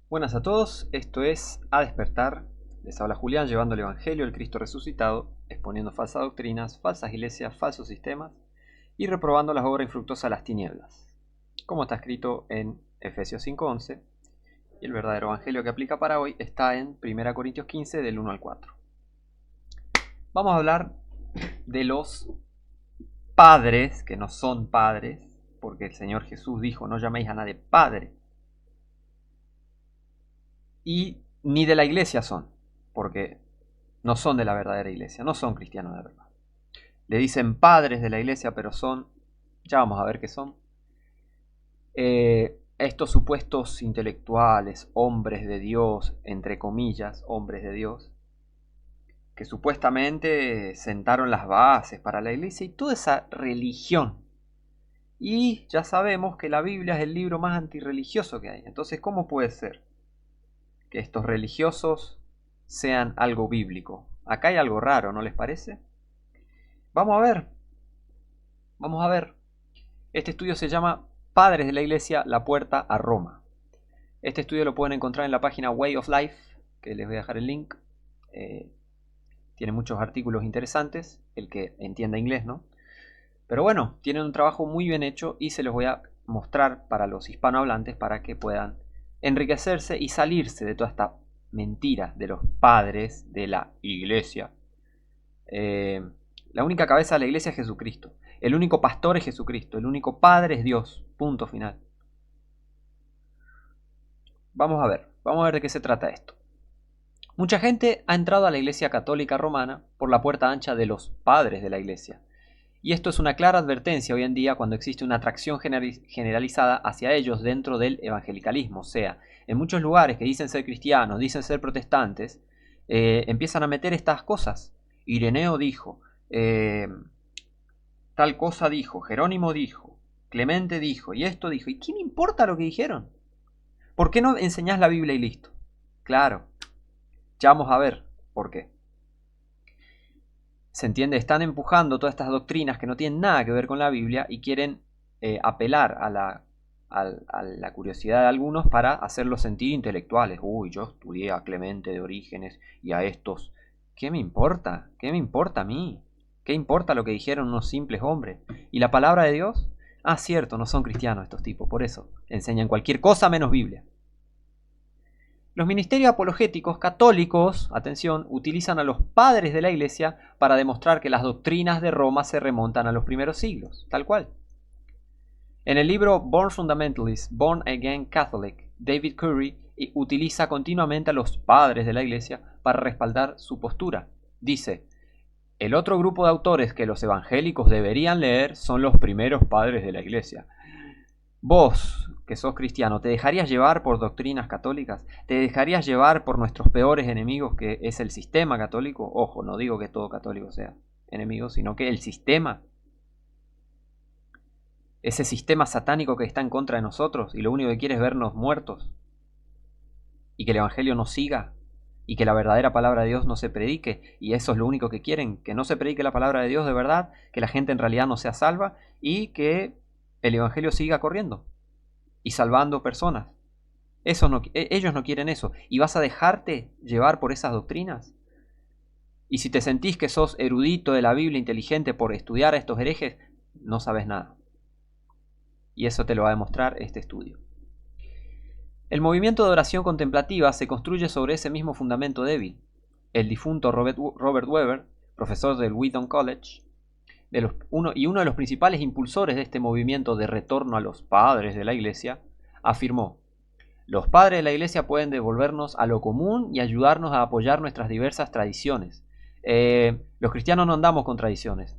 Buenas a todos, esto es A Despertar. Les habla Julián llevando el Evangelio del Cristo resucitado, exponiendo falsas doctrinas, falsas iglesias, falsos sistemas y reprobando las obras infructuosas de las tinieblas. Como está escrito en Efesios 5:11, y el verdadero Evangelio que aplica para hoy está en 1 Corintios 15 del 1 al 4. Vamos a hablar de los padres que no son padres, porque el Señor Jesús dijo: no llaméis a nadie padre. Y ni de la iglesia son, porque no son de la verdadera iglesia, no son cristianos de verdad. Le dicen padres de la iglesia, pero son, ya vamos a ver qué son, estos supuestos intelectuales, hombres de Dios, entre comillas, hombres de Dios, que supuestamente sentaron las bases para la iglesia y toda esa religión. Y ya sabemos que la Biblia es el libro más antirreligioso que hay. Entonces, ¿cómo puede ser que estos religiosos sean algo bíblico? Acá hay algo raro, ¿no les parece? Vamos a ver. Vamos a ver. Este estudio se llama Padres de la Iglesia, la puerta a Roma. Este estudio lo pueden encontrar en la página Way of Life, que les voy a dejar el link. Tiene muchos artículos interesantes, el que entienda inglés, ¿no? Pero bueno, tienen un trabajo muy bien hecho y se los voy a mostrar para los hispanohablantes para que puedan enriquecerse y salirse de toda esta mentira de los padres de la iglesia. La única cabeza de la iglesia es Jesucristo. El único pastor es Jesucristo. El único padre es Dios. Punto final. Vamos a ver de qué se trata esto. Mucha gente ha entrado a la iglesia católica romana por la puerta ancha de los padres de la iglesia. Y esto es una clara advertencia hoy en día cuando existe una atracción generalizada hacia ellos dentro del evangelicalismo. O sea, en muchos lugares que dicen ser cristianos, dicen ser protestantes, empiezan a meter estas cosas. Ireneo dijo, tal cosa dijo, Jerónimo dijo, Clemente dijo, y esto dijo. ¿Y qué me importa lo que dijeron? ¿Por qué no enseñás la Biblia y listo? Claro, ya vamos a ver por qué. Se entiende, están empujando todas estas doctrinas que no tienen nada que ver con la Biblia y quieren apelar a la curiosidad de algunos para hacerlos sentir intelectuales. Uy, yo estudié a Clemente de Orígenes y a estos. ¿Qué me importa? ¿Qué me importa a mí? ¿Qué importa lo que dijeron unos simples hombres? ¿Y la palabra de Dios? Ah, cierto, no son cristianos estos tipos, por eso enseñan cualquier cosa menos Biblia. Los ministerios apologéticos católicos, atención, utilizan a los padres de la iglesia para demostrar que las doctrinas de Roma se remontan a los primeros siglos, tal cual. En el libro Born Fundamentalist, Born Again Catholic, David Curry utiliza continuamente a los padres de la iglesia para respaldar su postura. Dice: el otro grupo de autores que los evangélicos deberían leer son los primeros padres de la iglesia. Vos, que sos cristiano, ¿te dejarías llevar por doctrinas católicas? ¿Te dejarías llevar por nuestros peores enemigos, que es el sistema católico? Ojo, no digo que todo católico sea enemigo, sino que el sistema, ese sistema satánico que está en contra de nosotros y lo único que quiere es vernos muertos y que el evangelio no siga y que la verdadera palabra de Dios no se predique, y eso es lo único que quieren, que no se predique la palabra de Dios de verdad, que la gente en realidad no sea salva y que el evangelio siga corriendo y salvando personas. Ellos no quieren eso. ¿Y vas a dejarte llevar por esas doctrinas? Y si te sentís que sos erudito de la Biblia, inteligente por estudiar a estos herejes, no sabes nada. Y eso te lo va a demostrar este estudio. El movimiento de oración contemplativa se construye sobre ese mismo fundamento débil. El difunto Robert Webber, profesor del Wheaton College, uno de los principales impulsores de este movimiento de retorno a los padres de la iglesia, afirmó: los padres de la iglesia pueden devolvernos a lo común y ayudarnos a apoyar nuestras diversas tradiciones. Los cristianos no andamos con tradiciones.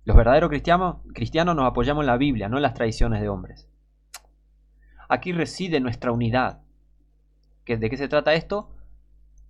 Los verdaderos cristianos nos apoyamos en la Biblia, no en las tradiciones de hombres. Aquí reside nuestra unidad. ¿De qué se trata esto?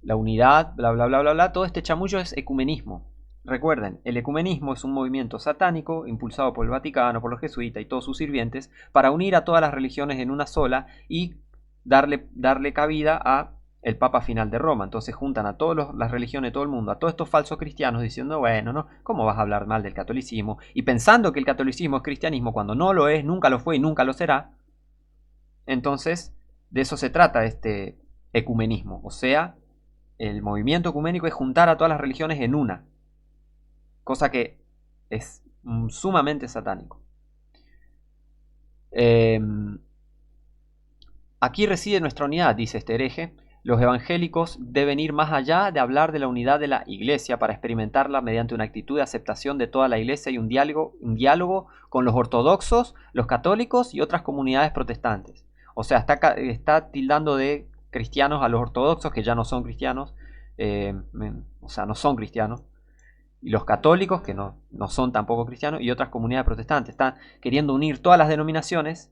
La unidad, bla, bla, bla, bla, bla. Todo este chamullo es ecumenismo. Recuerden, el ecumenismo es un movimiento satánico impulsado por el Vaticano, por los jesuitas y todos sus sirvientes para unir a todas las religiones en una sola y darle cabida a el Papa final de Roma. Entonces juntan a todas las religiones de todo el mundo, a todos estos falsos cristianos, diciendo: bueno, ¿no? ¿Cómo vas a hablar mal del catolicismo? Y pensando que el catolicismo es cristianismo cuando no lo es, nunca lo fue y nunca lo será. Entonces De eso se trata este ecumenismo. O sea, el movimiento ecuménico es juntar a todas las religiones en una. Cosa que es sumamente satánico. Aquí reside nuestra unidad, dice este hereje. Los evangélicos deben ir más allá de hablar de la unidad de la Iglesia para experimentarla mediante una actitud de aceptación de toda la Iglesia y un diálogo con los ortodoxos, los católicos y otras comunidades protestantes. O sea, está tildando de cristianos a los ortodoxos, que ya no son cristianos, o sea, no son cristianos, y los católicos, que no son tampoco cristianos, y otras comunidades protestantes. Está queriendo unir todas las denominaciones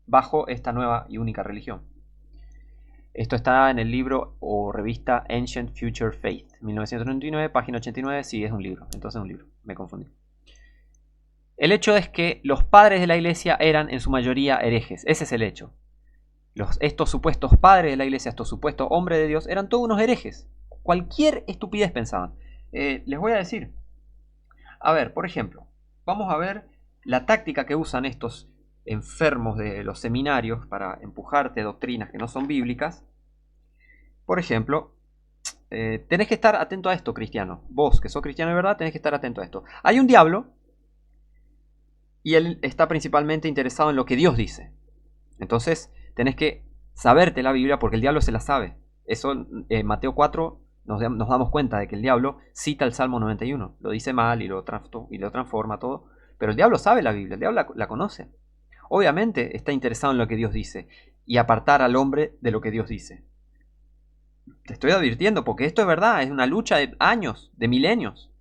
bajo esta nueva y única religión. Esto está en el libro o revista Ancient Future Faith, 1999, página 89. Sí, es un libro, entonces es un libro, me confundí. El hecho es que los padres de la iglesia eran en su mayoría herejes, ese es el hecho. Estos supuestos padres de la iglesia, estos supuestos hombres de Dios, eran todos unos herejes. Cualquier estupidez pensaban. Les voy a decir, a ver, por ejemplo, vamos a ver la táctica que usan estos enfermos de los seminarios para empujarte doctrinas que no son bíblicas. Por ejemplo, tenés que estar atento a esto, cristiano. Vos, que sos cristiano de verdad, tenés que estar atento a esto. Hay un diablo y él está principalmente interesado en lo que Dios dice. Entonces, tenés que saberte la Biblia porque el diablo se la sabe. Eso, Mateo 4, nos damos cuenta de que el diablo cita el Salmo 91. Lo dice mal y lo transforma todo. Pero el diablo sabe la Biblia, el diablo la conoce. Obviamente está interesado en lo que Dios dice y apartar al hombre de lo que Dios dice. Te estoy advirtiendo porque esto es verdad, es una lucha de años, de milenios.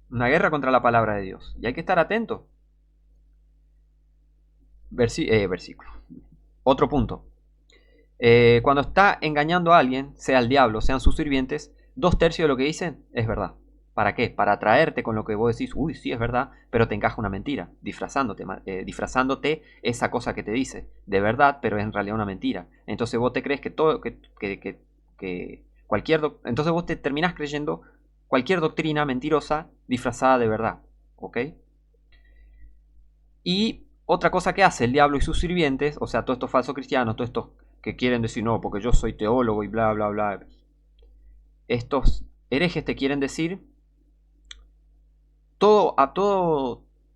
Una guerra contra la palabra de Dios. Y hay que estar atento. Versículo. Otro punto. Cuando está engañando a alguien, sea el diablo, sean sus sirvientes, 2/3 de lo que dicen es verdad. ¿Para qué? Para atraerte con lo que vos decís, uy, sí es verdad, pero te encaja una mentira, disfrazándote esa cosa que te dice, de verdad, pero es en realidad una mentira. Entonces vos te crees que todo, entonces vos te terminás creyendo cualquier doctrina mentirosa disfrazada de verdad, ¿ok? Y otra cosa que hace el diablo y sus sirvientes, o sea, todos estos falsos cristianos, todos estos que quieren decir, no, porque yo soy teólogo y bla, bla, bla, estos herejes te quieren decir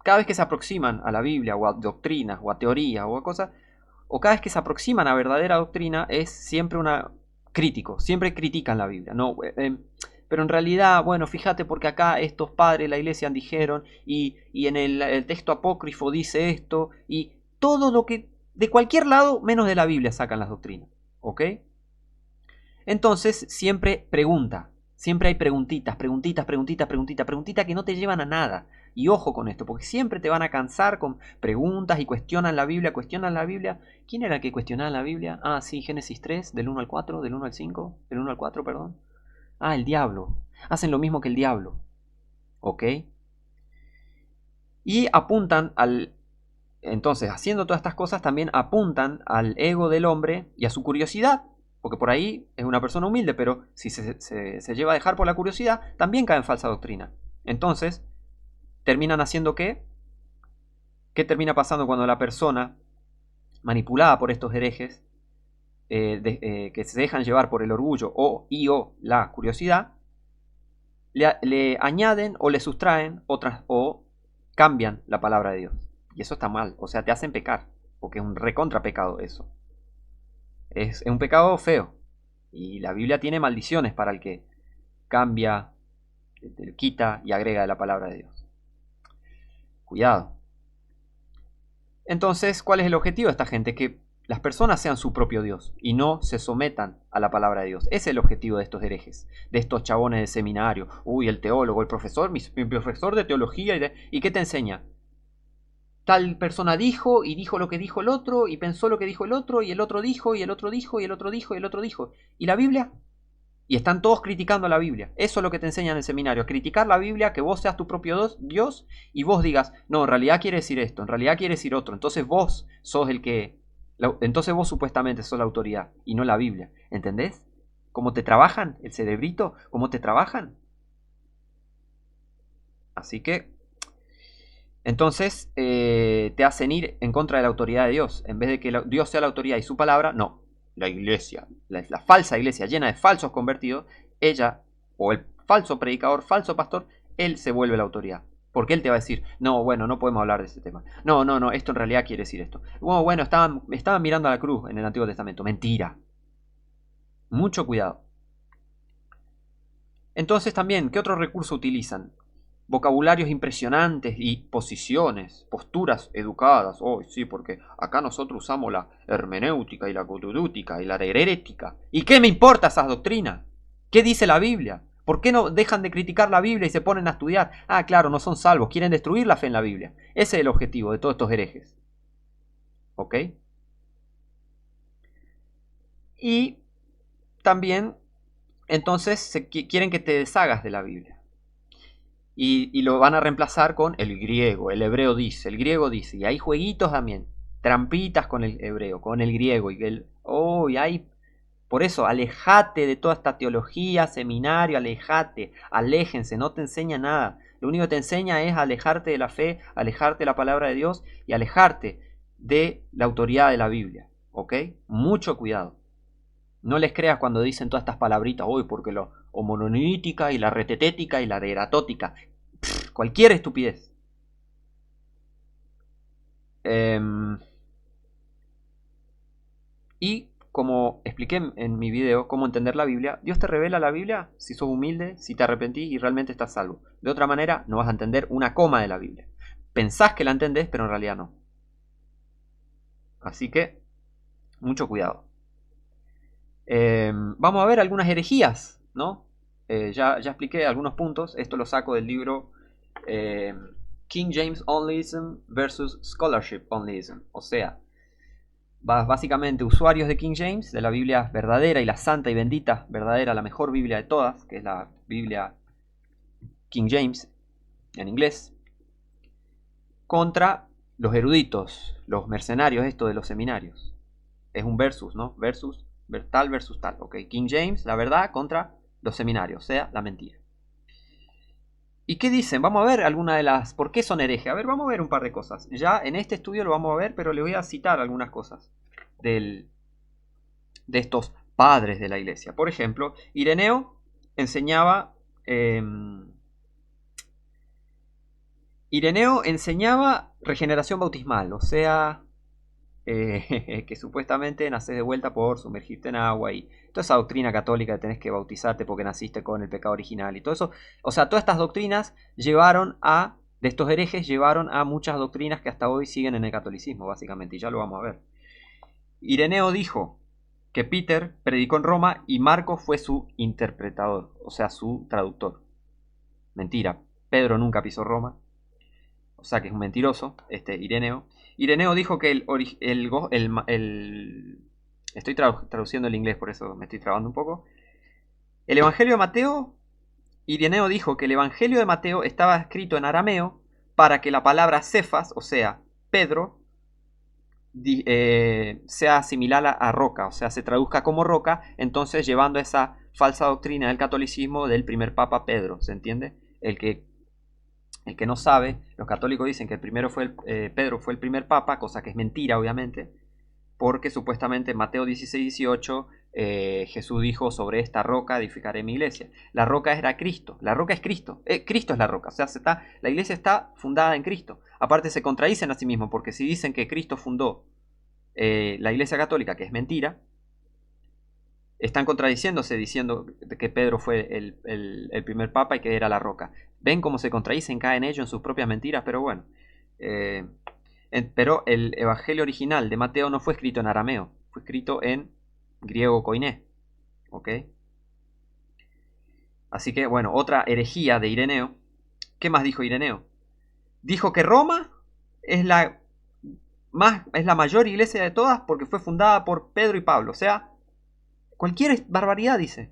cada vez que se aproximan a la Biblia o a doctrinas o a teorías o a cosas, o cada vez que se aproximan a verdadera doctrina es siempre crítico, siempre critican la Biblia, ¿no? Pero en realidad, bueno, fíjate porque acá estos padres de la iglesia dijeron y en el texto apócrifo dice esto y todo lo que de cualquier lado menos de la Biblia sacan las doctrinas, ¿ok? Entonces siempre pregunta. Siempre hay preguntitas que no te llevan a nada. Y ojo con esto, porque siempre te van a cansar con preguntas y cuestionan la Biblia. ¿Quién era el que cuestionaba la Biblia? Ah, sí, Génesis 3, del 1 al 4, del 1 al 5, del 1 al 4, perdón. Ah, el diablo. Hacen lo mismo que el diablo. ¿Ok? Y apuntan Entonces, haciendo todas estas cosas, también apuntan al ego del hombre y a su curiosidad. Porque por ahí es una persona humilde, pero si se lleva a dejar por la curiosidad, también cae en falsa doctrina. Entonces, terminan haciendo ¿qué? ¿Qué termina pasando cuando la persona, manipulada por estos herejes, que se dejan llevar por el orgullo o la curiosidad, le añaden o le sustraen otras o cambian la palabra de Dios? Y eso está mal, o sea, te hacen pecar, porque es un recontra pecado eso. Es un pecado feo. Y la Biblia tiene maldiciones para el que cambia, quita y agrega de la palabra de Dios. Cuidado. Entonces, ¿cuál es el objetivo de esta gente? Que las personas sean su propio Dios y no se sometan a la palabra de Dios. Ese es el objetivo de estos herejes, de estos chabones de seminario. Uy, el teólogo, el profesor, mi profesor de teología. ¿Y qué te enseña? Tal persona dijo y dijo lo que dijo el otro y pensó lo que dijo el otro y el otro dijo y el otro dijo y el otro dijo y el otro dijo. ¿Y la Biblia? Y están todos criticando a la Biblia. Eso es lo que te enseñan en el seminario. Criticar la Biblia, que vos seas tu propio Dios y vos digas, no, en realidad quiere decir esto, en realidad quiere decir otro. Entonces vos sos entonces vos supuestamente sos la autoridad y no la Biblia. ¿Entendés? ¿Cómo te trabajan el cerebrito? ¿Cómo te trabajan? Así que Entonces te hacen ir en contra de la autoridad de Dios. En vez de que Dios sea la autoridad y su palabra, no. La iglesia, la falsa iglesia llena de falsos convertidos, ella o el falso predicador, falso pastor, él se vuelve la autoridad. Porque él te va a decir, no, bueno, no podemos hablar de ese tema. No, no, no, esto en realidad quiere decir esto. Bueno, estaban mirando a la cruz en el Antiguo Testamento. Mentira. Mucho cuidado. Entonces también, ¿qué otro recurso utilizan? Vocabularios impresionantes y posiciones, posturas educadas. Oh, sí, porque acá nosotros usamos la hermenéutica y la cotudútica y la herética. ¿Y qué me importa esas doctrinas? ¿Qué dice la Biblia? ¿Por qué no dejan de criticar la Biblia y se ponen a estudiar? Ah, claro, no son salvos, quieren destruir la fe en la Biblia. Ese es el objetivo de todos estos herejes. ¿Ok? Y también, entonces, quieren que te deshagas de la Biblia. Y lo van a reemplazar con el griego, el hebreo dice, el griego dice. Y hay jueguitos también, trampitas con el hebreo, con el griego. Y hay, por eso, alejate de toda esta teología, seminario, alejate, aléjense, no te enseña nada. Lo único que te enseña es alejarte de la fe, alejarte de la palabra de Dios y alejarte de la autoridad de la Biblia. ¿Ok? Mucho cuidado. No les creas cuando dicen todas estas palabritas, uy, porque lo homononítica y la retetética y la eratótica. Cualquier estupidez. Y como expliqué en mi video cómo entender la Biblia, Dios te revela la Biblia si sos humilde, si te arrepentís y realmente estás salvo. De otra manera, no vas a entender una coma de la Biblia. Pensás que la entendés, pero en realidad no. Así que, mucho cuidado. Vamos a ver algunas herejías, ¿no? Ya expliqué algunos puntos. Esto lo saco del libro King James Onlyism versus Scholarship Onlyism. O sea, básicamente usuarios de King James, de la Biblia verdadera y la santa y bendita, verdadera, la mejor Biblia de todas, que es la Biblia King James en inglés, contra los eruditos, los mercenarios, esto de los seminarios. Es un versus, ¿no? Tal versus tal. Ok, King James, la verdad, contra los seminarios, o sea, la mentira. ¿Y qué dicen? Vamos a ver alguna de las... ¿Por qué son herejes? A ver, vamos a ver un par de cosas. Ya en este estudio lo vamos a ver, pero le voy a citar algunas cosas de estos padres de la iglesia. Por ejemplo, Ireneo enseñaba... Ireneo enseñaba regeneración bautismal, o sea, que supuestamente nacés de vuelta por sumergirte en agua y toda esa doctrina católica de tenés que bautizarte porque naciste con el pecado original y todo eso. O sea, todas estas doctrinas de estos herejes llevaron a muchas doctrinas que hasta hoy siguen en el catolicismo, básicamente, y ya lo vamos a ver. Ireneo dijo que Peter predicó en Roma y Marcos fue su interpretador, o sea, su traductor. Mentira, Pedro nunca pisó Roma, o sea que es un mentiroso, Ireneo. Ireneo dijo que estoy traduciendo el inglés, por eso me estoy trabando un poco. El Evangelio de Mateo, Ireneo dijo que el Evangelio de Mateo estaba escrito en arameo para que la palabra Cefas, o sea, Pedro, sea similar a roca, o sea, se traduzca como roca, entonces llevando esa falsa doctrina del catolicismo del primer papa Pedro, ¿se entiende? El que no sabe, los católicos dicen que Pedro fue el primer papa, cosa que es mentira, obviamente, porque supuestamente en Mateo 16-18 Jesús dijo: sobre esta roca edificaré mi iglesia. La roca era Cristo, la roca es Cristo, Cristo es la roca, o sea, la iglesia está fundada en Cristo. Aparte se contradicen a sí mismos, porque si dicen que Cristo fundó la iglesia católica, que es mentira, están contradiciéndose diciendo que Pedro fue el primer papa y que era la roca. Ven cómo se contradicen, caen ellos en sus propias mentiras, pero bueno. Pero el evangelio original de Mateo no fue escrito en arameo, fue escrito en griego koiné. ¿Ok? Así que, bueno, otra herejía de Ireneo. ¿Qué más dijo Ireneo? Dijo que Roma es la mayor iglesia de todas porque fue fundada por Pedro y Pablo. O sea, cualquier barbaridad dice.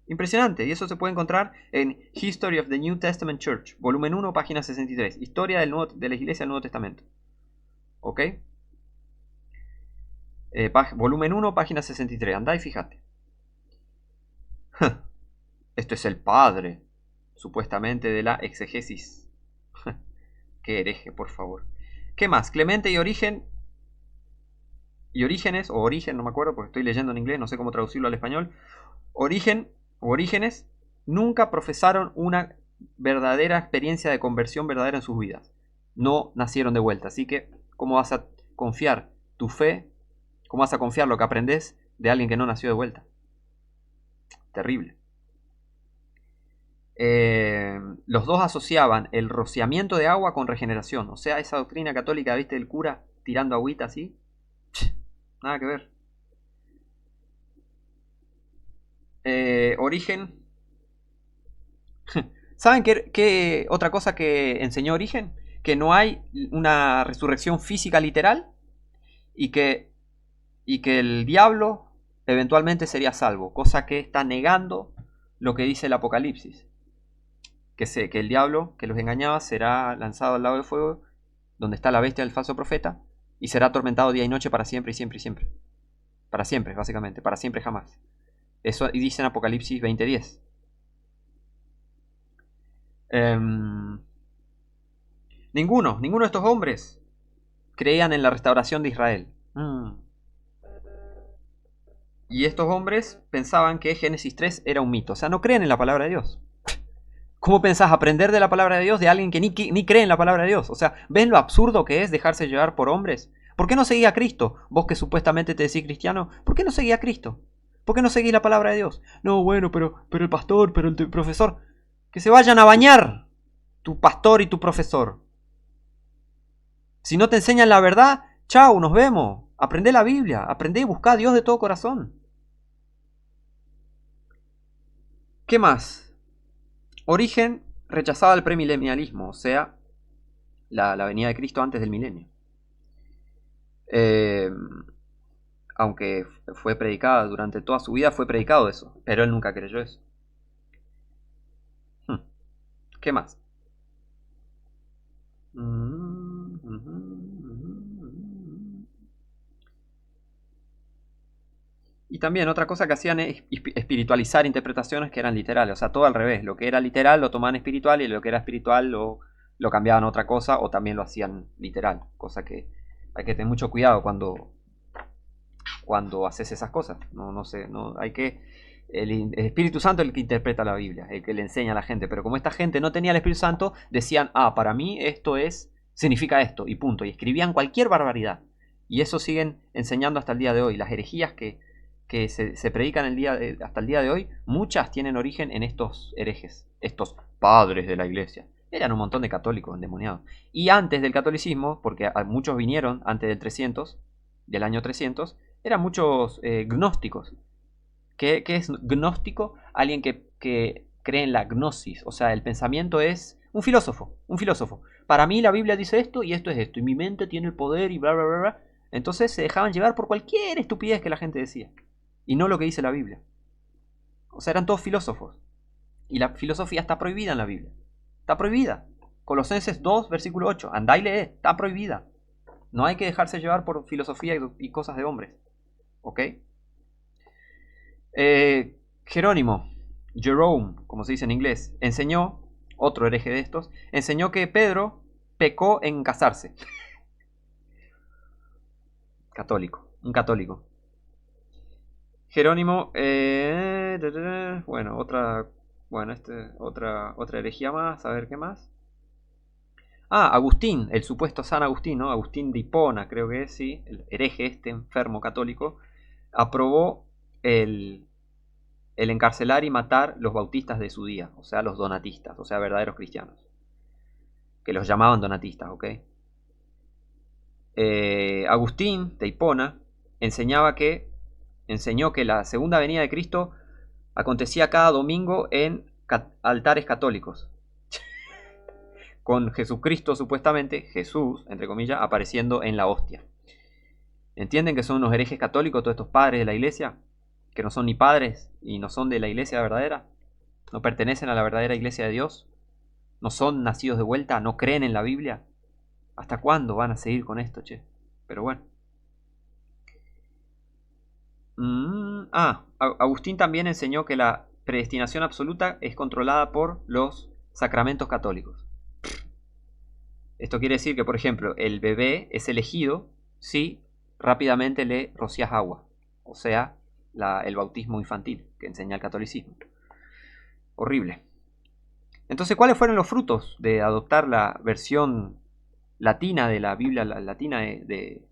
Impresionante. Y eso se puede encontrar en History of the New Testament Church, volumen 1, página 63. Historia de la iglesia del Nuevo Testamento. ¿Ok? Volumen 1, página 63. Andá y fíjate. Esto es el padre, supuestamente, de la exegesis. Qué hereje, por favor. ¿Qué más? Clemente y Orígenes, o Origen, no me acuerdo porque estoy leyendo en inglés, no sé cómo traducirlo al español. Orígenes nunca profesaron una verdadera experiencia de conversión verdadera en sus vidas. No nacieron de vuelta. Así que, ¿cómo vas a confiar tu fe? ¿Cómo vas a confiar lo que aprendes de alguien que no nació de vuelta? Terrible. Los dos asociaban el rociamiento de agua con regeneración. O sea, esa doctrina católica, ¿viste? El cura tirando agüita así. Nada que ver. Origen. ¿Saben qué otra cosa que enseñó Origen? Que no hay una resurrección física literal y que el diablo eventualmente sería salvo. Cosa que está negando lo que dice el Apocalipsis. Que el diablo que los engañaba será lanzado al lago de fuego, donde está la bestia del falso profeta, y será atormentado día y noche para siempre y siempre y siempre. Para siempre, básicamente, para siempre jamás. Eso dice en Apocalipsis 20:10. Ninguno de estos hombres creían en la restauración de Israel. Y estos hombres pensaban que Génesis 3 era un mito. O sea, no creen en la palabra de Dios. ¿Cómo pensás aprender de la palabra de Dios de alguien que ni cree en la palabra de Dios? O sea, ¿ven lo absurdo que es dejarse llevar por hombres? ¿Por qué no seguís a Cristo? Vos que supuestamente te decís cristiano, ¿por qué no seguís a Cristo? ¿Por qué no seguís la palabra de Dios? No, bueno, pero el pastor, pero el profesor. Que se vayan a bañar tu pastor y tu profesor. Si no te enseñan la verdad, chao, nos vemos. Aprende la Biblia, aprende y busca a Dios de todo corazón. ¿Qué más? Origen rechazaba el premilenialismo, o sea, la venida de Cristo antes del milenio. Aunque fue predicada durante toda su vida, fue predicado eso, pero él nunca creyó eso. ¿Qué más? Y también otra cosa que hacían es espiritualizar interpretaciones que eran literales, o sea, todo al revés. Lo que era literal lo tomaban espiritual y lo que era espiritual lo cambiaban a otra cosa o también lo hacían literal. Cosa que hay que tener mucho cuidado cuando haces esas cosas. No sé, hay que... El Espíritu Santo es el que interpreta la Biblia, el que le enseña a la gente. Pero como esta gente no tenía el Espíritu Santo, decían, para mí esto significa esto, y punto. Y escribían cualquier barbaridad. Y eso siguen enseñando hasta el día de hoy. Las herejías que se predican hasta el día de hoy, muchas tienen origen en estos herejes, estos padres de la iglesia. Eran un montón de católicos endemoniados. Y antes del catolicismo, porque muchos vinieron antes del año 300, eran muchos gnósticos. ¿Qué es gnóstico? Alguien que cree en la gnosis, o sea, el pensamiento es un filósofo. Para mí la Biblia dice esto y esto es esto, y mi mente tiene el poder y bla, bla, bla, bla. Entonces se dejaban llevar por cualquier estupidez que la gente decía, y no lo que dice la Biblia. O sea, eran todos filósofos. Y la filosofía está prohibida en la Biblia. Está prohibida. Colosenses 2, versículo 8. Andá y lee. Está prohibida. No hay que dejarse llevar por filosofía y cosas de hombres. ¿Ok? Jerónimo, Jerome, como se dice en inglés, enseñó, otro hereje de estos, enseñó que Pedro pecó en casarse. Un católico. Jerónimo, otra herejía más, a ver qué más. Agustín, el supuesto San Agustín, ¿no? Agustín de Hipona, creo que es, sí, el hereje enfermo católico, aprobó el encarcelar y matar los bautistas de su día, o sea, los donatistas, o sea, verdaderos cristianos, que los llamaban donatistas, ¿ok? Agustín de Hipona enseñó que la segunda venida de Cristo acontecía cada domingo en altares católicos, con Jesucristo supuestamente, Jesús, entre comillas, apareciendo en la hostia. ¿Entienden que son unos herejes católicos todos estos padres de la iglesia? Que no son ni padres y no son de la iglesia verdadera, no pertenecen a la verdadera iglesia de Dios, no son nacidos de vuelta, no creen en la Biblia. ¿Hasta cuándo van a seguir con esto, che? Pero bueno. Agustín también enseñó que la predestinación absoluta es controlada por los sacramentos católicos. Esto quiere decir que, por ejemplo, el bebé es elegido si rápidamente le rocias agua, o sea, el bautismo infantil que enseña el catolicismo. Horrible. Entonces, ¿cuáles fueron los frutos de adoptar la versión latina de la Biblia latina de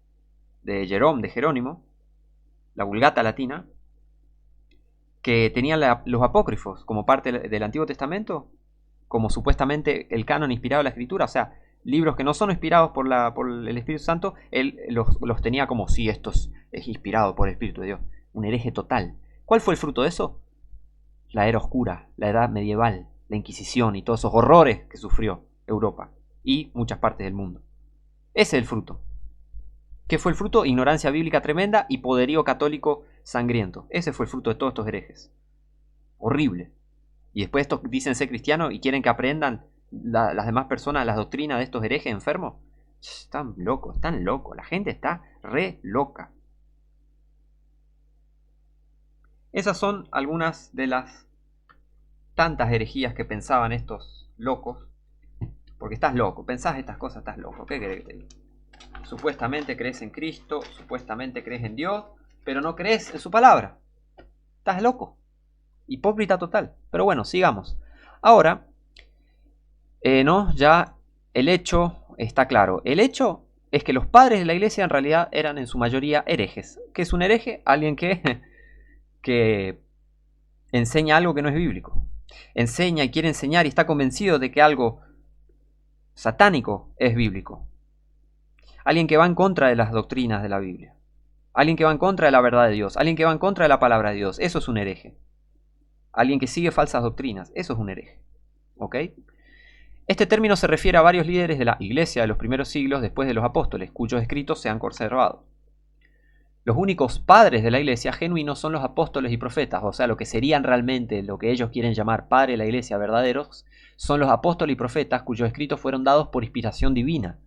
Jerónimo, la Vulgata latina, que tenía los apócrifos como parte del Antiguo Testamento, como supuestamente el canon inspirado de la Escritura, o sea, libros que no son inspirados por el Espíritu Santo, él los tenía como si esto es inspirado por el Espíritu de Dios. Un hereje total. ¿Cuál fue el fruto de eso? La era oscura, la edad medieval, la Inquisición y todos esos horrores que sufrió Europa y muchas partes del mundo. Ese es el fruto. ¿Qué fue el fruto? Ignorancia bíblica tremenda y poderío católico sangriento. Ese fue el fruto de todos estos herejes. Horrible. Y después estos dicen ser cristianos y quieren que aprendan las demás personas las doctrinas de estos herejes enfermos. Están locos, están locos. La gente está re loca. Esas son algunas de las tantas herejías que pensaban estos locos. Porque estás loco, pensás estas cosas, estás loco. ¿Qué querés que te diga? Supuestamente crees en Cristo, supuestamente crees en Dios, pero no crees en su palabra. Estás loco. Hipócrita total. Pero bueno, sigamos. Ahora, no, ya el hecho está claro. El hecho es que los padres de la iglesia en realidad eran en su mayoría herejes. ¿Qué es un hereje? Alguien que enseña algo que no es bíblico. Enseña y quiere enseñar y está convencido de que algo satánico es bíblico. Alguien que va en contra de las doctrinas de la Biblia. Alguien que va en contra de la verdad de Dios. Alguien que va en contra de la palabra de Dios. Eso es un hereje. Alguien que sigue falsas doctrinas. Eso es un hereje. ¿Ok? Este término se refiere a varios líderes de la iglesia de los primeros siglos después de los apóstoles, cuyos escritos se han conservado. Los únicos padres de la iglesia genuinos son los apóstoles y profetas, o sea, lo que serían realmente lo que ellos quieren llamar padres de la iglesia verdaderos, son los apóstoles y profetas cuyos escritos fueron dados por inspiración divina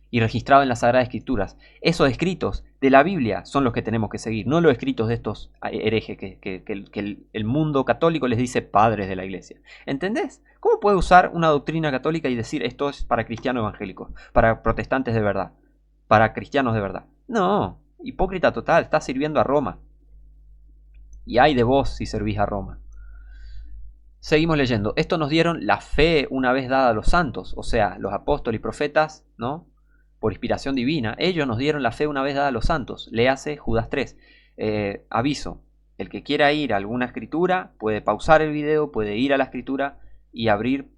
y registrados en las Sagradas Escrituras. Esos escritos de la Biblia son los que tenemos que seguir, no los escritos de estos herejes que el mundo católico les dice padres de la iglesia. ¿Entendés? ¿Cómo puede usar una doctrina católica y decir esto es para cristianos evangélicos, para protestantes de verdad, para cristianos de verdad? No, hipócrita total, estás sirviendo a Roma. Y ay de vos si servís a Roma. Seguimos leyendo. Esto nos dieron la fe una vez dada a los santos, o sea, los apóstoles y profetas, ¿no? Por inspiración divina, ellos nos dieron la fe una vez dada a los santos. Léase Judas 3. Aviso, el que quiera ir a alguna escritura puede pausar el video, puede ir a la escritura y abrir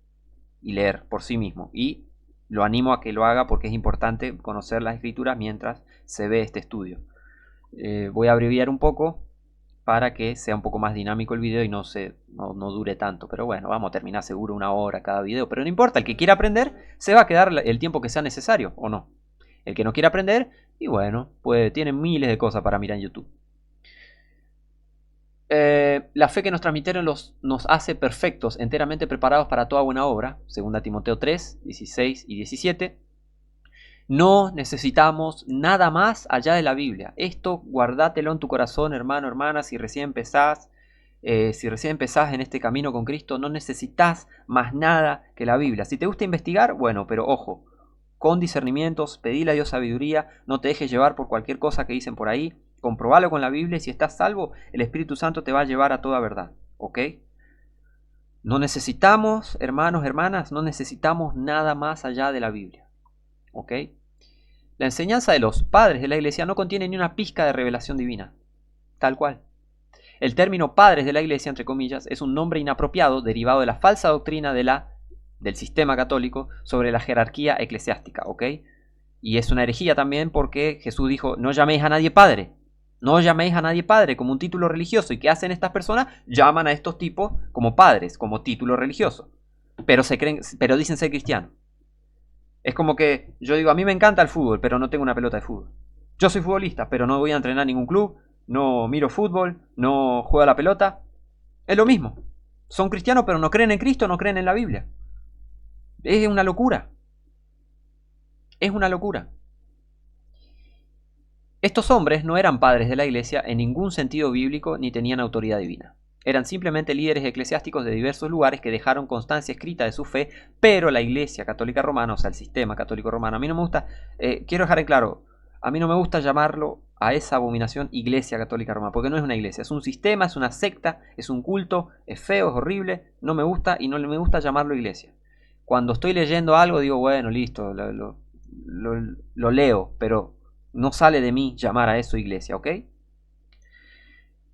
y leer por sí mismo. Y lo animo a que lo haga porque es importante conocer las escrituras mientras se ve este estudio. Voy a abreviar un poco para que sea un poco más dinámico el video y no dure tanto. Pero bueno, vamos a terminar seguro 1 hora cada video. Pero no importa, el que quiera aprender se va a quedar el tiempo que sea necesario, ¿o no? El que no quiera aprender, y bueno, pues tiene miles de cosas para mirar en YouTube. La fe que nos transmitieron nos hace perfectos, enteramente preparados para toda buena obra. 2 Timoteo 3, 16 y 17. No necesitamos nada más allá de la Biblia. Esto guardátelo en tu corazón, hermano, hermana, si recién empezás en este camino con Cristo, no necesitas más nada que la Biblia. Si te gusta investigar, bueno, pero ojo, con discernimientos, pedile a Dios sabiduría, no te dejes llevar por cualquier cosa que dicen por ahí, comprobalo con la Biblia y si estás salvo, el Espíritu Santo te va a llevar a toda verdad, ¿ok? No necesitamos, hermanos, hermanas, no necesitamos nada más allá de la Biblia, ¿ok? La enseñanza de los padres de la iglesia no contiene ni una pizca de revelación divina, tal cual. El término padres de la iglesia, entre comillas, es un nombre inapropiado derivado de la falsa doctrina del sistema católico sobre la jerarquía eclesiástica, ¿ok? Y es una herejía también porque Jesús dijo, no llaméis a nadie padre, no llaméis a nadie padre como un título religioso. ¿Y qué hacen estas personas? Llaman a estos tipos como padres, como título religioso, pero dicen ser cristianos. Es como que yo digo, a mí me encanta el fútbol, pero no tengo una pelota de fútbol. Yo soy futbolista, pero no voy a entrenar en ningún club, no miro fútbol, no juego a la pelota. Es lo mismo. Son cristianos, pero no creen en Cristo, no creen en la Biblia. Es una locura. Es una locura. Estos hombres no eran padres de la iglesia en ningún sentido bíblico ni tenían autoridad divina. Eran simplemente líderes eclesiásticos de diversos lugares que dejaron constancia escrita de su fe, pero la Iglesia Católica Romana, o sea, el sistema católico romano, a mí no me gusta, quiero dejar en claro, a mí no me gusta llamarlo a esa abominación Iglesia Católica Romana, porque no es una iglesia, es un sistema, es una secta, es un culto, es feo, es horrible, no me gusta y no me gusta llamarlo iglesia. Cuando estoy leyendo algo digo, bueno, listo, lo leo, pero no sale de mí llamar a eso iglesia, ¿ok?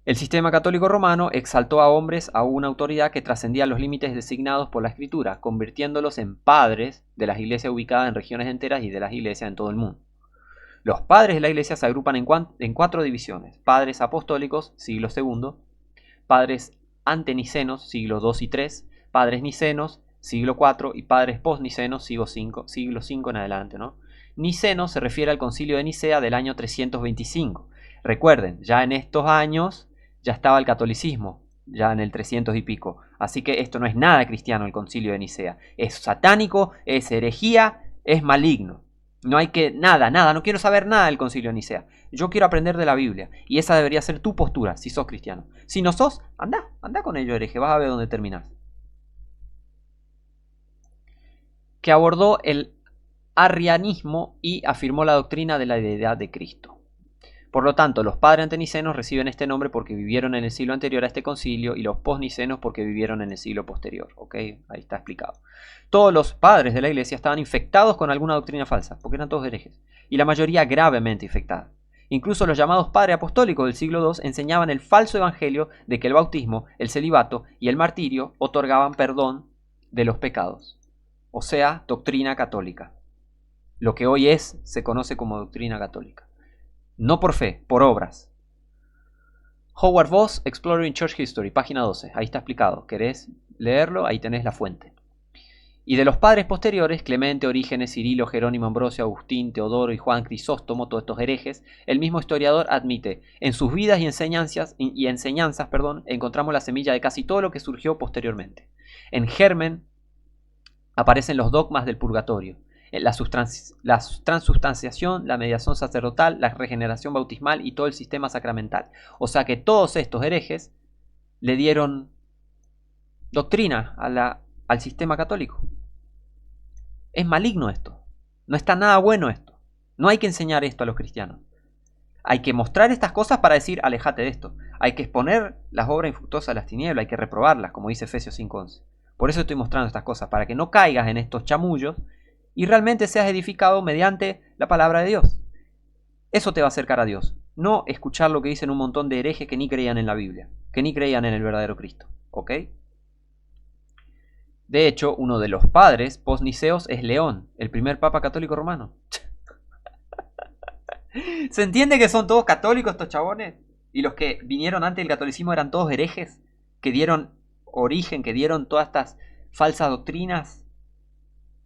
El sistema católico romano exaltó a hombres a una autoridad que trascendía los límites designados por la Escritura, convirtiéndolos en padres de las iglesias ubicadas en regiones enteras y de las iglesias en todo el mundo. Los padres de la iglesia se agrupan en 4 divisiones: padres apostólicos, siglo II, padres antenicenos, siglo II y III, padres nicenos, siglo IV, y padres postnicenos, siglo V en adelante, ¿no? Niceno se refiere al concilio de Nicea del año 325. Recuerden, ya en estos años ya estaba el catolicismo, ya en el 300 y pico. Así que esto no es nada cristiano, el concilio de Nicea. Es satánico, es herejía, es maligno. No hay que, nada, no quiero saber nada del concilio de Nicea. Yo quiero aprender de la Biblia. Y esa debería ser tu postura, si sos cristiano. Si no sos, anda con ello, hereje, vas a ver dónde terminás. Que abordó el arrianismo y afirmó la doctrina de la deidad de Cristo. Por lo tanto, los padres antenicenos reciben este nombre porque vivieron en el siglo anterior a este concilio, y los postnicenos porque vivieron en el siglo posterior. ¿Ok? Ahí está explicado. Todos los padres de la iglesia estaban infectados con alguna doctrina falsa, porque eran todos herejes, y la mayoría gravemente infectada. Incluso los llamados padres apostólicos del siglo II enseñaban el falso evangelio de que el bautismo, el celibato y el martirio otorgaban perdón de los pecados. O sea, doctrina católica. Lo que hoy se conoce como doctrina católica. No por fe, por obras. Howard Voss, Exploring Church History, página 12. Ahí está explicado. ¿Querés leerlo? Ahí tenés la fuente. Y de los padres posteriores, Clemente, Orígenes, Cirilo, Jerónimo, Ambrosio, Agustín, Teodoro y Juan Crisóstomo, todos estos herejes, el mismo historiador admite: en sus vidas y enseñanzas, encontramos la semilla de casi todo lo que surgió posteriormente. En germen aparecen los dogmas del purgatorio, la transubstanciación, la mediación sacerdotal, la regeneración bautismal y todo el sistema sacramental. O sea que todos estos herejes le dieron doctrina al sistema católico. Es maligno esto. No está nada bueno esto. No hay que enseñar esto a los cristianos. Hay que mostrar estas cosas para decir, alejate de esto. Hay que exponer las obras infructuosas de las tinieblas, hay que reprobarlas, como dice Efesios 5:11. Por eso estoy mostrando estas cosas, para que no caigas en estos chamullos y realmente seas edificado mediante la palabra de Dios. Eso te va a acercar a Dios. No escuchar lo que dicen un montón de herejes que ni creían en la Biblia, que ni creían en el verdadero Cristo. ¿Ok? De hecho, uno de los padres postniceos es León, el primer papa católico romano. ¿Se entiende que son todos católicos estos chabones? Y los que vinieron antes del catolicismo eran todos herejes, que dieron origen, que dieron todas estas falsas doctrinas,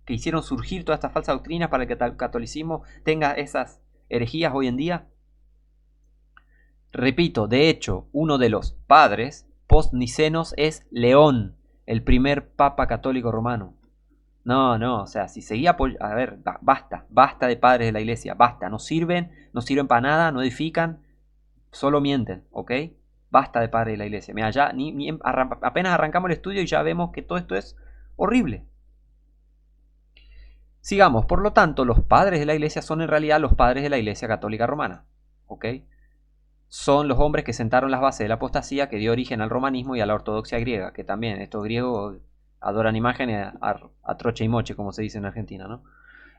que hicieron surgir todas estas falsas doctrinas para que el catolicismo tenga esas herejías hoy en día. Repito, de hecho, uno de los padres postnicenos es León, el primer papa católico romano. No, o sea, si seguía a ver, basta de padres de la iglesia, basta, no sirven para nada, no edifican, solo mienten, ¿ok? Basta de padres de la iglesia. Mira, ya apenas arrancamos el estudio y ya vemos que todo esto es horrible. Sigamos, por lo tanto, los padres de la iglesia son en realidad los padres de la iglesia católica romana, ¿ok? Son los hombres que sentaron las bases de la apostasía que dio origen al romanismo y a la ortodoxia griega, que también estos griegos adoran imágenes a troche y moche, como se dice en Argentina, ¿no?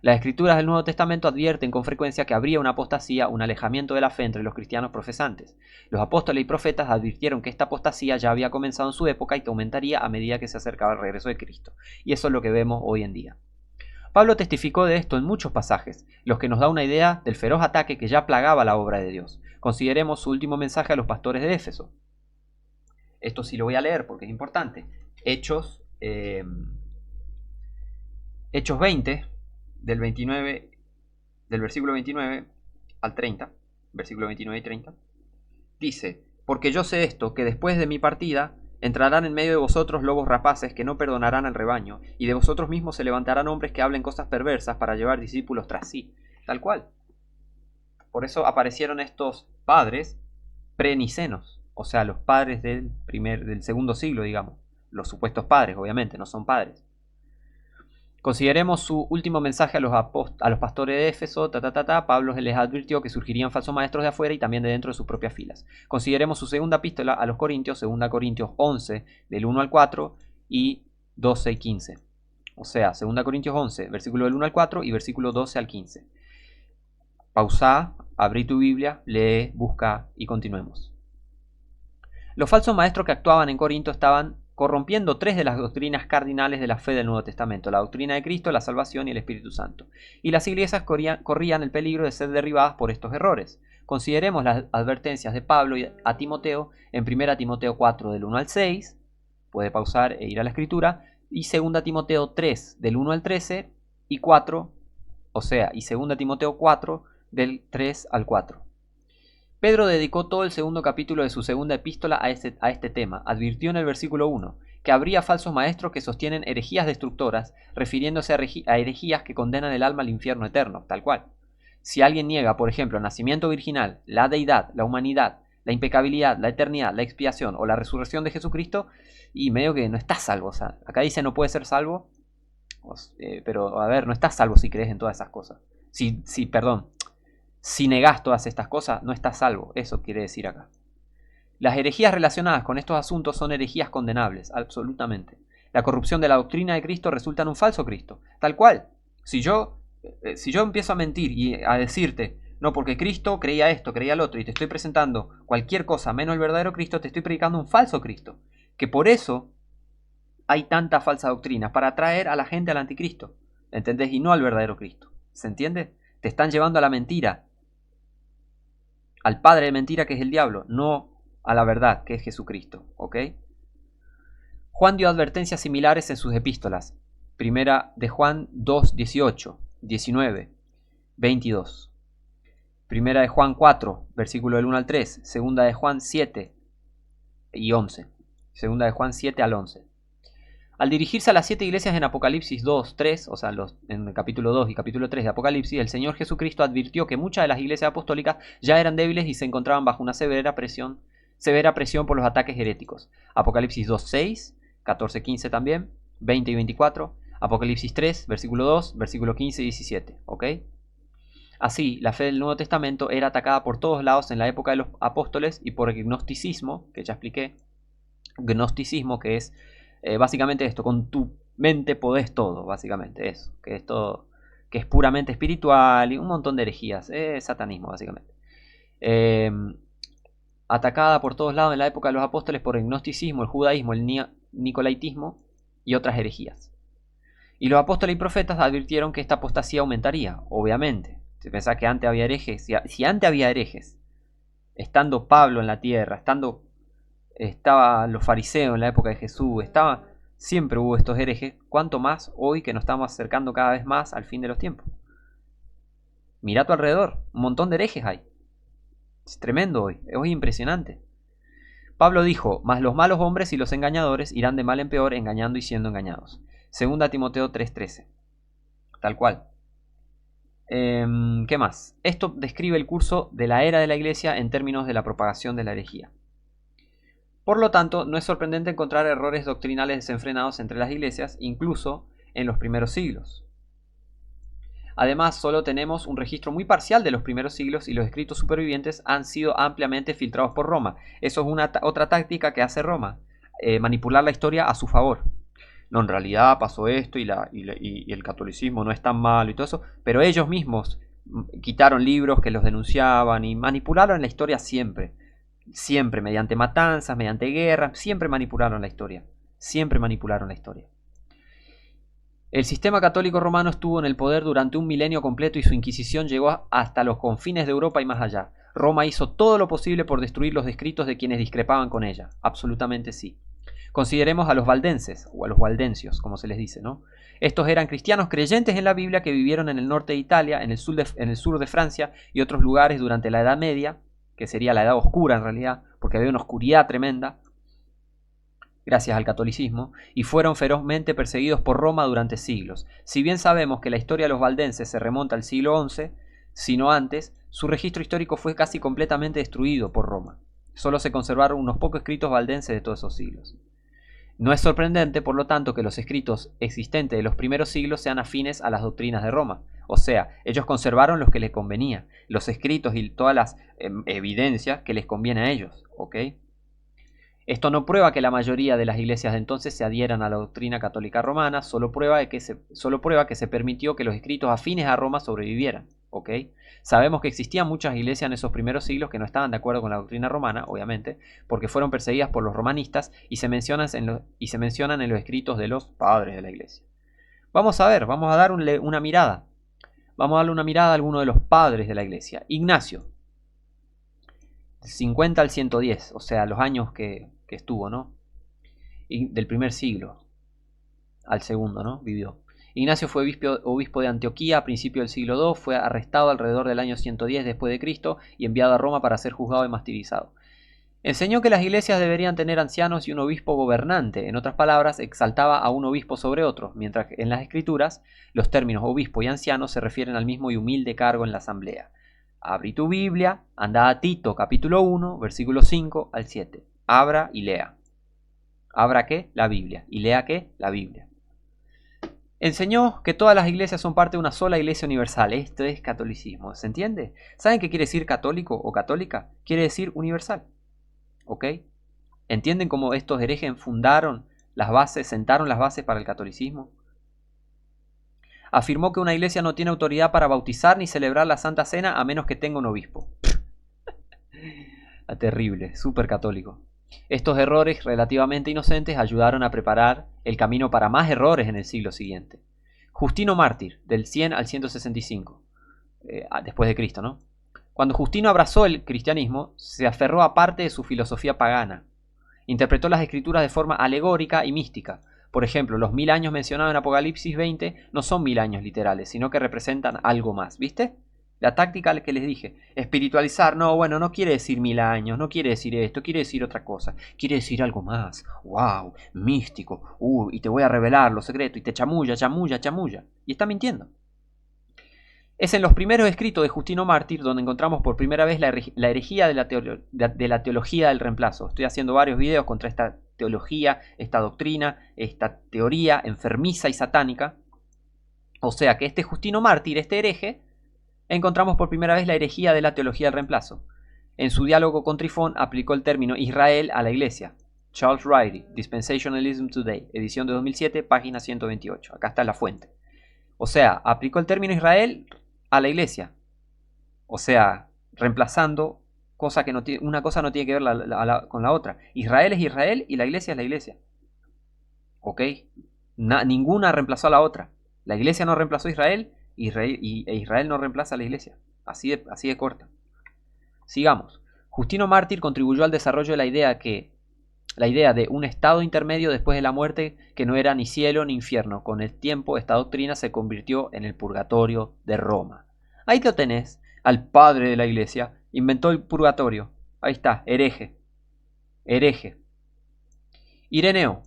Las escrituras del Nuevo Testamento advierten con frecuencia que habría una apostasía, un alejamiento de la fe entre los cristianos profesantes. Los apóstoles y profetas advirtieron que esta apostasía ya había comenzado en su época y que aumentaría a medida que se acercaba el regreso de Cristo. Y eso es lo que vemos hoy en día. Pablo testificó de esto en muchos pasajes, los que nos da una idea del feroz ataque que ya plagaba la obra de Dios. Consideremos su último mensaje a los pastores de Éfeso. Esto sí lo voy a leer porque es importante. Hechos 20, del versículo 29 al 30, versículo 29 y 30, dice: porque yo sé esto, que después de mi partida entrarán en medio de vosotros lobos rapaces que no perdonarán al rebaño, y de vosotros mismos se levantarán hombres que hablen cosas perversas para llevar discípulos tras sí. Tal cual. Por eso aparecieron estos padres prenicenos, o sea, los padres del segundo siglo, digamos. Los supuestos padres, obviamente, no son padres. Consideremos su último mensaje a los pastores de Éfeso. Pablo les advirtió que surgirían falsos maestros de afuera y también de dentro de sus propias filas. Consideremos su segunda epístola a los Corintios, 2 Corintios 11, del 1 al 4 y 12 y 15. O sea, 2 Corintios 11, versículo del 1 al 4 y versículo 12 al 15. Pausá, abrí tu Biblia, lee, busca y continuemos. Los falsos maestros que actuaban en Corinto estaban corrompiendo 3 de las doctrinas cardinales de la fe del Nuevo Testamento: la doctrina de Cristo, la salvación y el Espíritu Santo. Y las iglesias corrían el peligro de ser derribadas por estos errores. Consideremos las advertencias de Pablo a Timoteo en 1 Timoteo 4, del 1 al 6, puede pausar e ir a la escritura, y 2 Timoteo 3, del 1 al 13, y 4, o sea, y 2 Timoteo 4, del 3 al 4. Pedro dedicó todo el segundo capítulo de su segunda epístola a este tema. Advirtió en el versículo 1 que habría falsos maestros que sostienen herejías destructoras, refiriéndose a herejías que condenan el alma al infierno eterno, tal cual. Si alguien niega, por ejemplo, el nacimiento virginal, la deidad, la humanidad, la impecabilidad, la eternidad, la expiación o la resurrección de Jesucristo, y medio que no está salvo. O sea, acá dice no puede ser salvo, pero a ver, no estás salvo si crees en todas esas cosas. Si negás todas estas cosas, no estás salvo. Eso quiere decir acá. Las herejías relacionadas con estos asuntos son herejías condenables, absolutamente. La corrupción de la doctrina de Cristo resulta en un falso Cristo. Tal cual. Si yo empiezo a mentir y a decirte, no, porque Cristo creía esto, creía lo otro, y te estoy presentando cualquier cosa menos el verdadero Cristo, te estoy predicando un falso Cristo. Que por eso hay tanta falsa doctrina, para atraer a la gente al anticristo. ¿Entendés? Y no al verdadero Cristo. ¿Se entiende? Te están llevando a la mentira. Al padre de mentira, que es el diablo, no a la verdad, que es Jesucristo. ¿Ok? Juan dio advertencias similares en sus epístolas. Primera de Juan 2, 18, 19, 22. Primera de Juan 4, versículo del 1 al 3. Segunda de Juan 7 y 11. Segunda de Juan 7 al 11. Al dirigirse a las 7 iglesias en Apocalipsis 2, 3, o sea, en el capítulo 2 y capítulo 3 de Apocalipsis, el Señor Jesucristo advirtió que muchas de las iglesias apostólicas ya eran débiles y se encontraban bajo una severa presión por los ataques heréticos. Apocalipsis 2, 6, 14, 15 también, 20 y 24, Apocalipsis 3, versículo 2, versículo 15 y 17, ¿ok? Así, la fe del Nuevo Testamento era atacada por todos lados en la época de los apóstoles y por el gnosticismo, que ya expliqué. Gnosticismo, que es básicamente esto: con tu mente podés todo, básicamente eso, que es todo, que es puramente espiritual y un montón de herejías, satanismo básicamente. Atacada por todos lados en la época de los apóstoles por el gnosticismo, el judaísmo, el nicolaitismo y otras herejías. Y los apóstoles y profetas advirtieron que esta apostasía aumentaría, obviamente. Si pensás que antes había herejes, si antes había herejes, estando Pablo en la tierra, estaban los fariseos en la época de Jesús, siempre hubo estos herejes, cuánto más hoy que nos estamos acercando cada vez más al fin de los tiempos. Mira a tu alrededor, un montón de herejes hay. Es tremendo hoy es impresionante. Pablo dijo: mas los malos hombres y los engañadores irán de mal en peor, engañando y siendo engañados. 2 Timoteo 3:13. Tal cual. ¿Qué más? Esto describe el curso de la era de la iglesia en términos de la propagación de la herejía. Por lo tanto, no es sorprendente encontrar errores doctrinales desenfrenados entre las iglesias, incluso en los primeros siglos. Además, solo tenemos un registro muy parcial de los primeros siglos y los escritos supervivientes han sido ampliamente filtrados por Roma. Eso es otra táctica que hace Roma, manipular la historia a su favor. No, en realidad pasó esto y el catolicismo no es tan malo y todo eso, pero ellos mismos quitaron libros que los denunciaban y manipularon la historia siempre. Siempre, mediante matanzas, mediante guerras, siempre manipularon la historia. Siempre manipularon la historia. El sistema católico romano estuvo en el poder durante un milenio completo y su inquisición llegó hasta los confines de Europa y más allá. Roma hizo todo lo posible por destruir los escritos de quienes discrepaban con ella. Absolutamente sí. Consideremos a los valdenses, o a los valdencios, como se les dice, ¿no? Estos eran cristianos creyentes en la Biblia que vivieron en el norte de Italia, en el sur de Francia y otros lugares durante la Edad Media, que sería la Edad Oscura en realidad, porque había una oscuridad tremenda, gracias al catolicismo, y fueron ferozmente perseguidos por Roma durante siglos. Si bien sabemos que la historia de los valdenses se remonta al siglo XI, si no antes, su registro histórico fue casi completamente destruido por Roma. Solo se conservaron unos pocos escritos valdenses de todos esos siglos. No es sorprendente, por lo tanto, que los escritos existentes de los primeros siglos sean afines a las doctrinas de Roma. O sea, ellos conservaron los que les convenía, los escritos y todas las evidencias que les conviene a ellos. ¿Ok? Esto no prueba que la mayoría de las iglesias de entonces se adhieran a la doctrina católica romana, solo prueba que se permitió que los escritos afines a Roma sobrevivieran. ¿Ok? Sabemos que existían muchas iglesias en esos primeros siglos que no estaban de acuerdo con la doctrina romana, obviamente, porque fueron perseguidas por los romanistas y se mencionan en los escritos de los padres de la iglesia. Vamos a ver, vamos a dar una mirada. Vamos a darle una mirada a alguno de los padres de la iglesia. Ignacio, 50 al 110, o sea, los años que estuvo, ¿no? Y del primer siglo al segundo, ¿no? Vivió. Ignacio fue obispo de Antioquía a principios del siglo II, fue arrestado alrededor del año 110 después de Cristo y enviado a Roma para ser juzgado y martirizado. Enseñó que las iglesias deberían tener ancianos y un obispo gobernante, en otras palabras, exaltaba a un obispo sobre otro, mientras que en las escrituras los términos obispo y anciano se refieren al mismo y humilde cargo en la asamblea. Abrí tu Biblia, anda a Tito capítulo 1, versículos 5 al 7. Abra y lea. ¿Abra qué? La Biblia. ¿Y lea qué? La Biblia. Enseñó que todas las iglesias son parte de una sola iglesia universal. Esto es catolicismo. ¿Se entiende? ¿Saben qué quiere decir católico o católica? Quiere decir universal. ¿Ok? ¿Entienden cómo estos herejes sentaron las bases para el catolicismo? Afirmó que una iglesia no tiene autoridad para bautizar ni celebrar la Santa Cena a menos que tenga un obispo. Terrible, súper católico. Estos errores relativamente inocentes ayudaron a preparar el camino para más errores en el siglo siguiente. Justino Mártir, del 100 al 165, después de Cristo, ¿no? Cuando Justino abrazó el cristianismo, se aferró a parte de su filosofía pagana. Interpretó las escrituras de forma alegórica y mística. Por ejemplo, los 1000 años mencionados en Apocalipsis 20 no son 1000 años literales, sino que representan algo más, ¿viste? La táctica que les dije, espiritualizar, no, bueno, no quiere decir 1000 años, no quiere decir esto, quiere decir otra cosa, quiere decir algo más, wow, místico, y te voy a revelar los secretos, y te chamulla, y está mintiendo. Es en los primeros escritos de Justino Mártir donde encontramos por primera vez la herejía de la teología del reemplazo. Estoy haciendo varios videos contra esta teología, esta doctrina, esta teoría enfermiza y satánica. O sea que este Justino Mártir, este hereje, encontramos por primera vez la herejía de la teología del reemplazo. En su diálogo con Trifón aplicó el término Israel a la iglesia. Charles Riley, Dispensationalism Today, edición de 2007, página 128. Acá está la fuente. O sea, aplicó el término Israel a la iglesia. O sea, reemplazando una cosa no tiene que ver con la otra. Israel es Israel y la iglesia es la iglesia. ¿Ok? Ninguna reemplazó a la otra. La iglesia no reemplazó a Israel e Israel no reemplaza a la iglesia. Así de corta. Sigamos. Justino Mártir contribuyó al desarrollo de la idea de un estado intermedio después de la muerte que no era ni cielo ni infierno. Con el tiempo esta doctrina se convirtió en el purgatorio de Roma. Ahí lo tenés, al padre de la iglesia, inventó el purgatorio. Ahí está, hereje. Ireneo.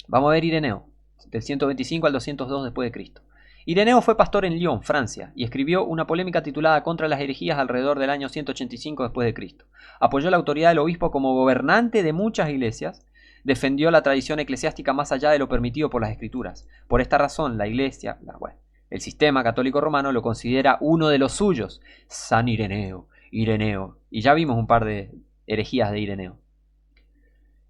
Vamos a ver Ireneo, del 125 al 202 después de Cristo. Ireneo fue pastor en Lyon, Francia, y escribió una polémica titulada Contra las herejías alrededor del año 185 después de Cristo. Apoyó la autoridad del obispo como gobernante de muchas iglesias, defendió la tradición eclesiástica más allá de lo permitido por las escrituras. Por esta razón, la iglesia, el sistema católico romano lo considera uno de los suyos. San Ireneo, y ya vimos un par de herejías de Ireneo.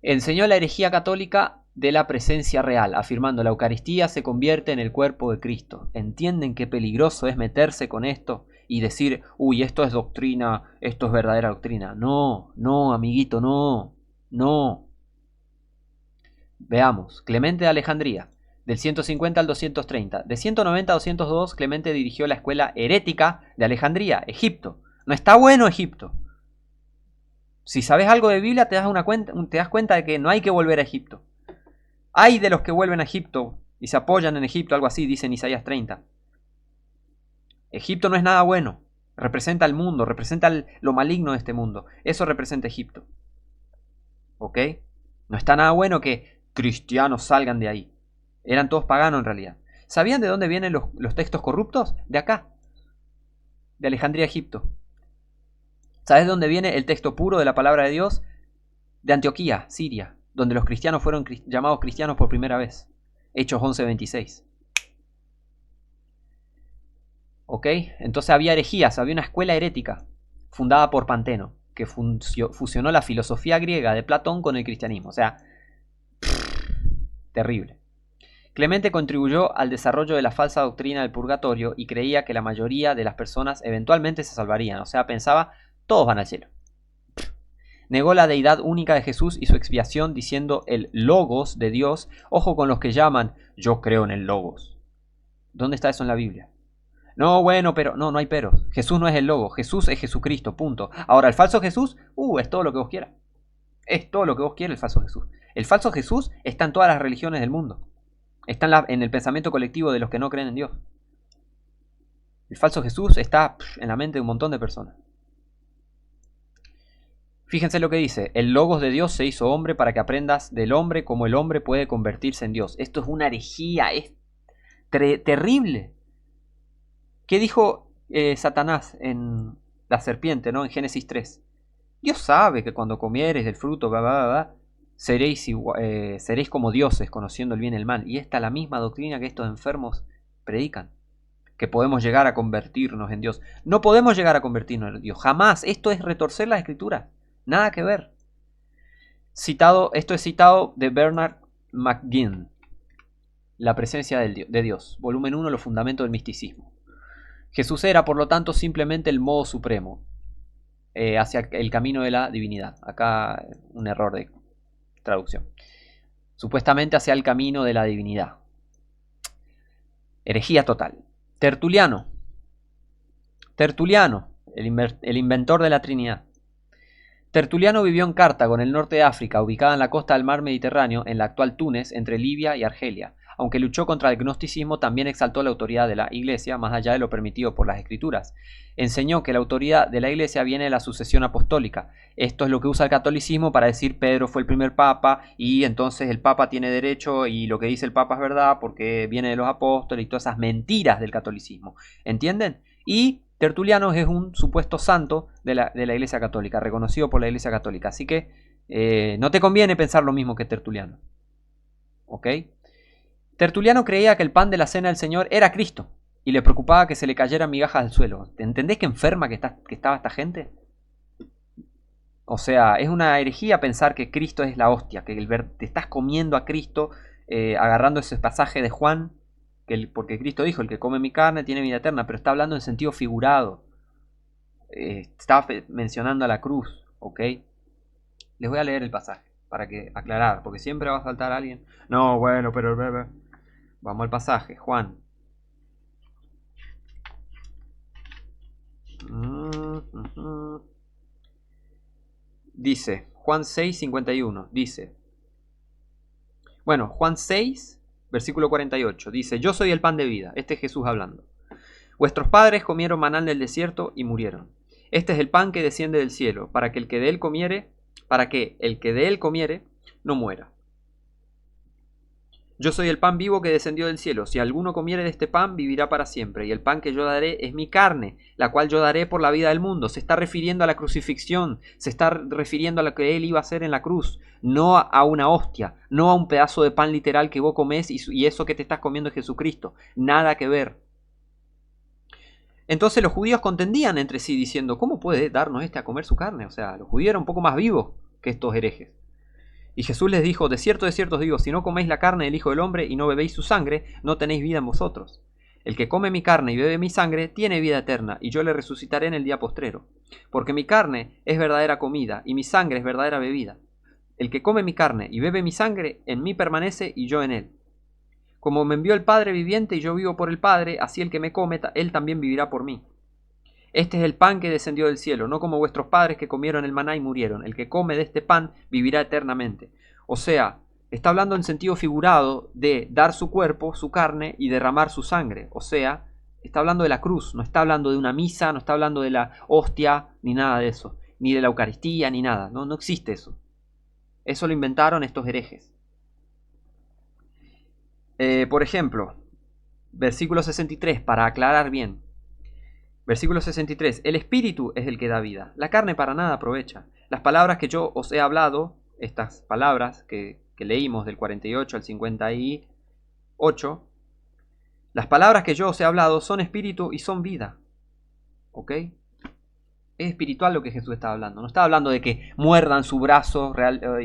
Enseñó la herejía católica de la presencia real, afirmando la Eucaristía se convierte en el cuerpo de Cristo. ¿Entienden qué peligroso es meterse con esto y decir, uy, esto es doctrina, esto es verdadera doctrina? No, amiguito, no. Veamos, Clemente de Alejandría, del 150 al 230. De 190 a 202, Clemente dirigió la escuela herética de Alejandría, Egipto. No está bueno Egipto. Si sabes algo de Biblia, te das cuenta de que no hay que volver a Egipto. Hay de los que vuelven a Egipto y se apoyan en Egipto, algo así dice en Isaías 30. Egipto no es nada bueno. Representa el mundo, representa lo maligno de este mundo. Eso representa Egipto. ¿Ok? No está nada bueno que cristianos salgan de ahí. Eran todos paganos en realidad. ¿Sabían de dónde vienen los textos corruptos? De acá. De Alejandría, Egipto. ¿Sabes de dónde viene el texto puro de la palabra de Dios? De Antioquía, Siria, donde los cristianos fueron llamados cristianos por primera vez. Hechos 11:26. ¿Ok? Entonces había herejías, había una escuela herética fundada por Panteno, que fusionó la filosofía griega de Platón con el cristianismo. O sea, terrible. Clemente contribuyó al desarrollo de la falsa doctrina del purgatorio y creía que la mayoría de las personas eventualmente se salvarían. O sea, pensaba, todos van al cielo. Negó la deidad única de Jesús y su expiación diciendo el logos de Dios. Ojo con los que llaman, yo creo en el logos. ¿Dónde está eso en la Biblia? No, bueno, pero no hay pero. Jesús no es el logos, Jesús es Jesucristo, punto. Ahora, el falso Jesús, es todo lo que vos quieras. Es todo lo que vos quieras el falso Jesús. El falso Jesús está en todas las religiones del mundo. Está en el pensamiento colectivo de los que no creen en Dios. El falso Jesús está en la mente de un montón de personas. Fíjense lo que dice, el logos de Dios se hizo hombre para que aprendas del hombre como el hombre puede convertirse en Dios. Esto es una herejía, es terrible. ¿Qué dijo Satanás en la serpiente, ¿no? En Génesis 3? Dios sabe que cuando comieres del fruto, seréis como dioses, conociendo el bien y el mal. Y esta es la misma doctrina que estos enfermos predican. Que podemos llegar a convertirnos en Dios. No podemos llegar a convertirnos en Dios. Jamás. Esto es retorcer la escritura. Nada que ver. Esto es citado de Bernard McGinn. La presencia de Dios. Volumen 1, los fundamentos del misticismo. Jesús era, por lo tanto, simplemente el modo supremo hacia el camino de la divinidad. Acá un error de traducción. Supuestamente hacia el camino de la divinidad. Herejía total. Tertuliano, el inventor de la Trinidad. Tertuliano vivió en Cartago, en el norte de África, ubicada en la costa del mar Mediterráneo, en la actual Túnez, entre Libia y Argelia. Aunque luchó contra el gnosticismo, también exaltó la autoridad de la Iglesia, más allá de lo permitido por las Escrituras. Enseñó que la autoridad de la Iglesia viene de la sucesión apostólica. Esto es lo que usa el catolicismo para decir Pedro fue el primer papa y entonces el papa tiene derecho y lo que dice el papa es verdad porque viene de los apóstoles y todas esas mentiras del catolicismo. ¿Entienden? Y Tertuliano es un supuesto santo de la Iglesia Católica, reconocido por la Iglesia Católica. Así que no te conviene pensar lo mismo que Tertuliano. ¿Ok? Tertuliano creía que el pan de la cena del Señor era Cristo y le preocupaba que se le cayeran migajas del suelo. ¿Entendés qué enferma que estaba esta gente? O sea, es una herejía pensar que Cristo es la hostia, que te estás comiendo a Cristo agarrando ese pasaje de Juan, porque Cristo dijo, el que come mi carne tiene vida eterna, pero está hablando en sentido figurado. Está mencionando a la cruz, ¿ok? Les voy a leer el pasaje para que aclarar, porque siempre va a faltar alguien. No, bueno, pero vamos al pasaje, Juan. Dice, Juan 6:51, dice. Bueno, Juan 6, versículo 48, dice, yo soy el pan de vida. Este es Jesús hablando. Vuestros padres comieron maná en el desierto y murieron. Este es el pan que desciende del cielo, para que el que de él comiere no muera. Yo soy el pan vivo que descendió del cielo. Si alguno comiere de este pan, vivirá para siempre. Y el pan que yo daré es mi carne, la cual yo daré por la vida del mundo. Se está refiriendo a la crucifixión, se está refiriendo a lo que él iba a hacer en la cruz, no a una hostia, no a un pedazo de pan literal que vos comés y eso que te estás comiendo es Jesucristo. Nada que ver. Entonces los judíos contendían entre sí diciendo, ¿cómo puede darnos este a comer su carne? O sea, los judíos eran un poco más vivos que estos herejes. Y Jesús les dijo, de cierto os digo, si no coméis la carne del Hijo del Hombre y no bebéis su sangre, no tenéis vida en vosotros. El que come mi carne y bebe mi sangre, tiene vida eterna, y yo le resucitaré en el día postrero. Porque mi carne es verdadera comida, y mi sangre es verdadera bebida. El que come mi carne y bebe mi sangre, en mí permanece y yo en él. Como me envió el Padre viviente y yo vivo por el Padre, así el que me come, él también vivirá por mí. Este es el pan que descendió del cielo, no como vuestros padres que comieron el maná y murieron. El que come de este pan vivirá eternamente. O sea, está hablando en sentido figurado de dar su cuerpo, su carne y derramar su sangre. O sea, está hablando de la cruz, no está hablando de una misa, no está hablando de la hostia, ni nada de eso. Ni de la Eucaristía, ni nada. No existe eso. Eso lo inventaron estos herejes. Por ejemplo, versículo 63, para aclarar bien. Versículo 63. El Espíritu es el que da vida. La carne para nada aprovecha. Las palabras que yo os he hablado, estas palabras que leímos del 48 al 58, las palabras que yo os he hablado son espíritu y son vida. ¿Ok? Es espiritual lo que Jesús está hablando. No está hablando de que muerdan su brazo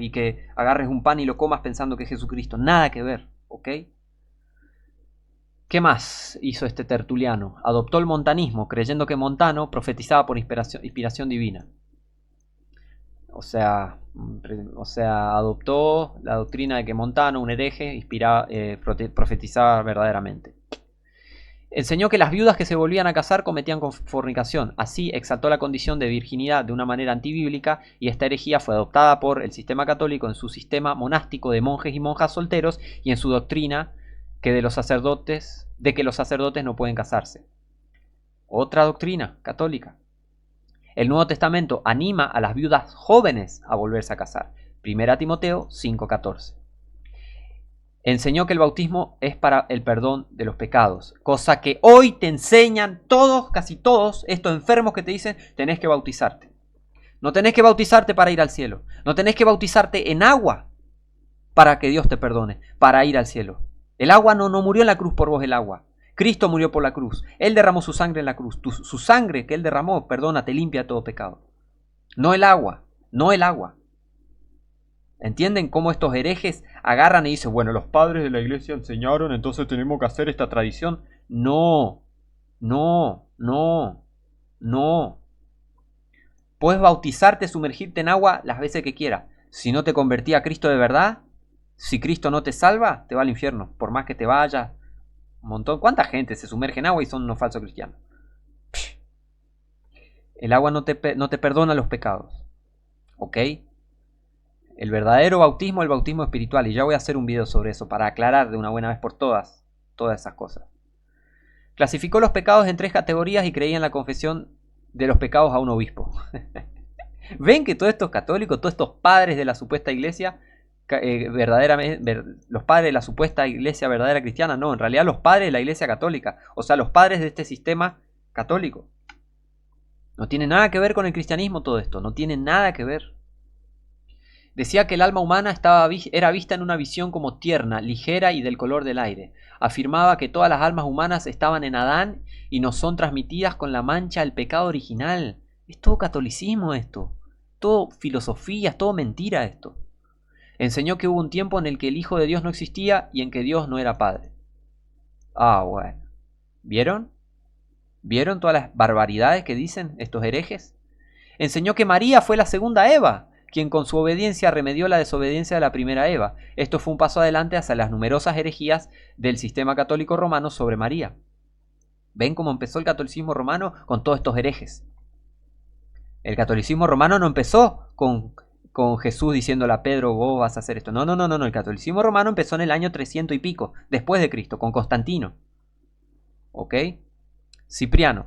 y que agarres un pan y lo comas pensando que es Jesucristo. Nada que ver. ¿Ok? ¿Qué más hizo este tertuliano? Adoptó el montanismo, creyendo que Montano profetizaba por inspiración divina. O sea, adoptó la doctrina de que Montano, un hereje, profetizaba verdaderamente. Enseñó que las viudas que se volvían a casar cometían fornicación. Así exaltó la condición de virginidad de una manera antibíblica, y esta herejía fue adoptada por el sistema católico en su sistema monástico de monjes y monjas solteros y en su doctrina de que los sacerdotes no pueden casarse. Otra doctrina católica. El Nuevo Testamento anima a las viudas jóvenes a volverse a casar. 1 Timoteo 5:14. Enseñó que el bautismo es para el perdón de los pecados, cosa que hoy te enseñan todos, casi todos, estos enfermos que te dicen, tenés que bautizarte. No tenés que bautizarte para ir al cielo. No tenés que bautizarte en agua para que Dios te perdone, para ir al cielo. El agua no murió en la cruz por vos, el agua. Cristo murió por la cruz. Él derramó su sangre en la cruz. Su sangre que Él derramó, perdona, te limpia todo pecado. No el agua, no el agua. ¿Entienden cómo estos herejes agarran y dicen, bueno, los padres de la iglesia enseñaron, entonces tenemos que hacer esta tradición? No, no, no, no. Puedes bautizarte, sumergirte en agua las veces que quieras. Si no te convertí a Cristo de verdad, si Cristo no te salva, te va al infierno. Por más que te vayas, un montón. ¿Cuánta gente se sumerge en agua y son unos falsos cristianos? El agua no te perdona los pecados. ¿Ok? El verdadero bautismo es el bautismo espiritual. Y ya voy a hacer un video sobre eso para aclarar de una buena vez por todas esas cosas. Clasificó los pecados en 3 categorías y creía en la confesión de los pecados a un obispo. ¿Ven que todos estos católicos, todos estos padres de la supuesta iglesia, los padres de la supuesta iglesia verdadera cristiana, no, en realidad los padres de la iglesia católica, o sea, los padres de este sistema católico? No tiene nada que ver con el cristianismo todo esto, no tiene nada que ver. Decía que el alma humana era vista en una visión como tierna, ligera y del color del aire. Afirmaba que todas las almas humanas estaban en Adán y nos son transmitidas con la mancha del pecado original. Es todo catolicismo esto, todo filosofía, es todo mentira esto. Enseñó que hubo un tiempo en el que el Hijo de Dios no existía y en que Dios no era Padre. Ah, bueno. ¿Vieron? ¿Vieron todas las barbaridades que dicen estos herejes? Enseñó que María fue la segunda Eva, quien con su obediencia remedió la desobediencia de la primera Eva. Esto fue un paso adelante hacia las numerosas herejías del sistema católico romano sobre María. ¿Ven cómo empezó el catolicismo romano? Con todos estos herejes. El catolicismo romano no empezó con Jesús diciéndole a Pedro, vos vas a hacer esto. No. El catolicismo romano empezó en el año 300 y pico, después de Cristo, con Constantino. ¿Ok? Cipriano.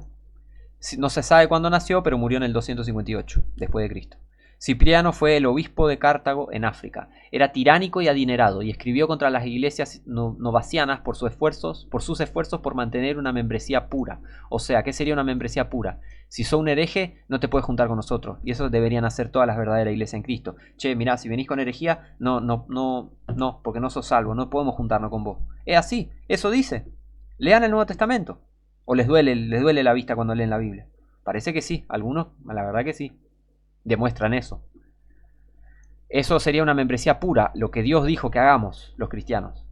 No se sabe cuándo nació, pero murió en el 258, después de Cristo. Cipriano fue el obispo de Cartago en África. Era tiránico y adinerado y escribió contra las iglesias novacianas por sus esfuerzos por mantener una membresía pura. O sea, ¿qué sería una membresía pura? Si sos un hereje, no te puedes juntar con nosotros. Y eso deberían hacer todas las verdaderas iglesias en Cristo. Che, mirá, si venís con herejía, no, porque no sos salvo, no podemos juntarnos con vos. Es así, eso dice. Lean el Nuevo Testamento. ¿O les duele la vista cuando leen la Biblia? Parece que sí, algunos, la verdad que sí. Demuestran eso. Eso sería una membresía pura, lo que Dios dijo que hagamos los cristianos.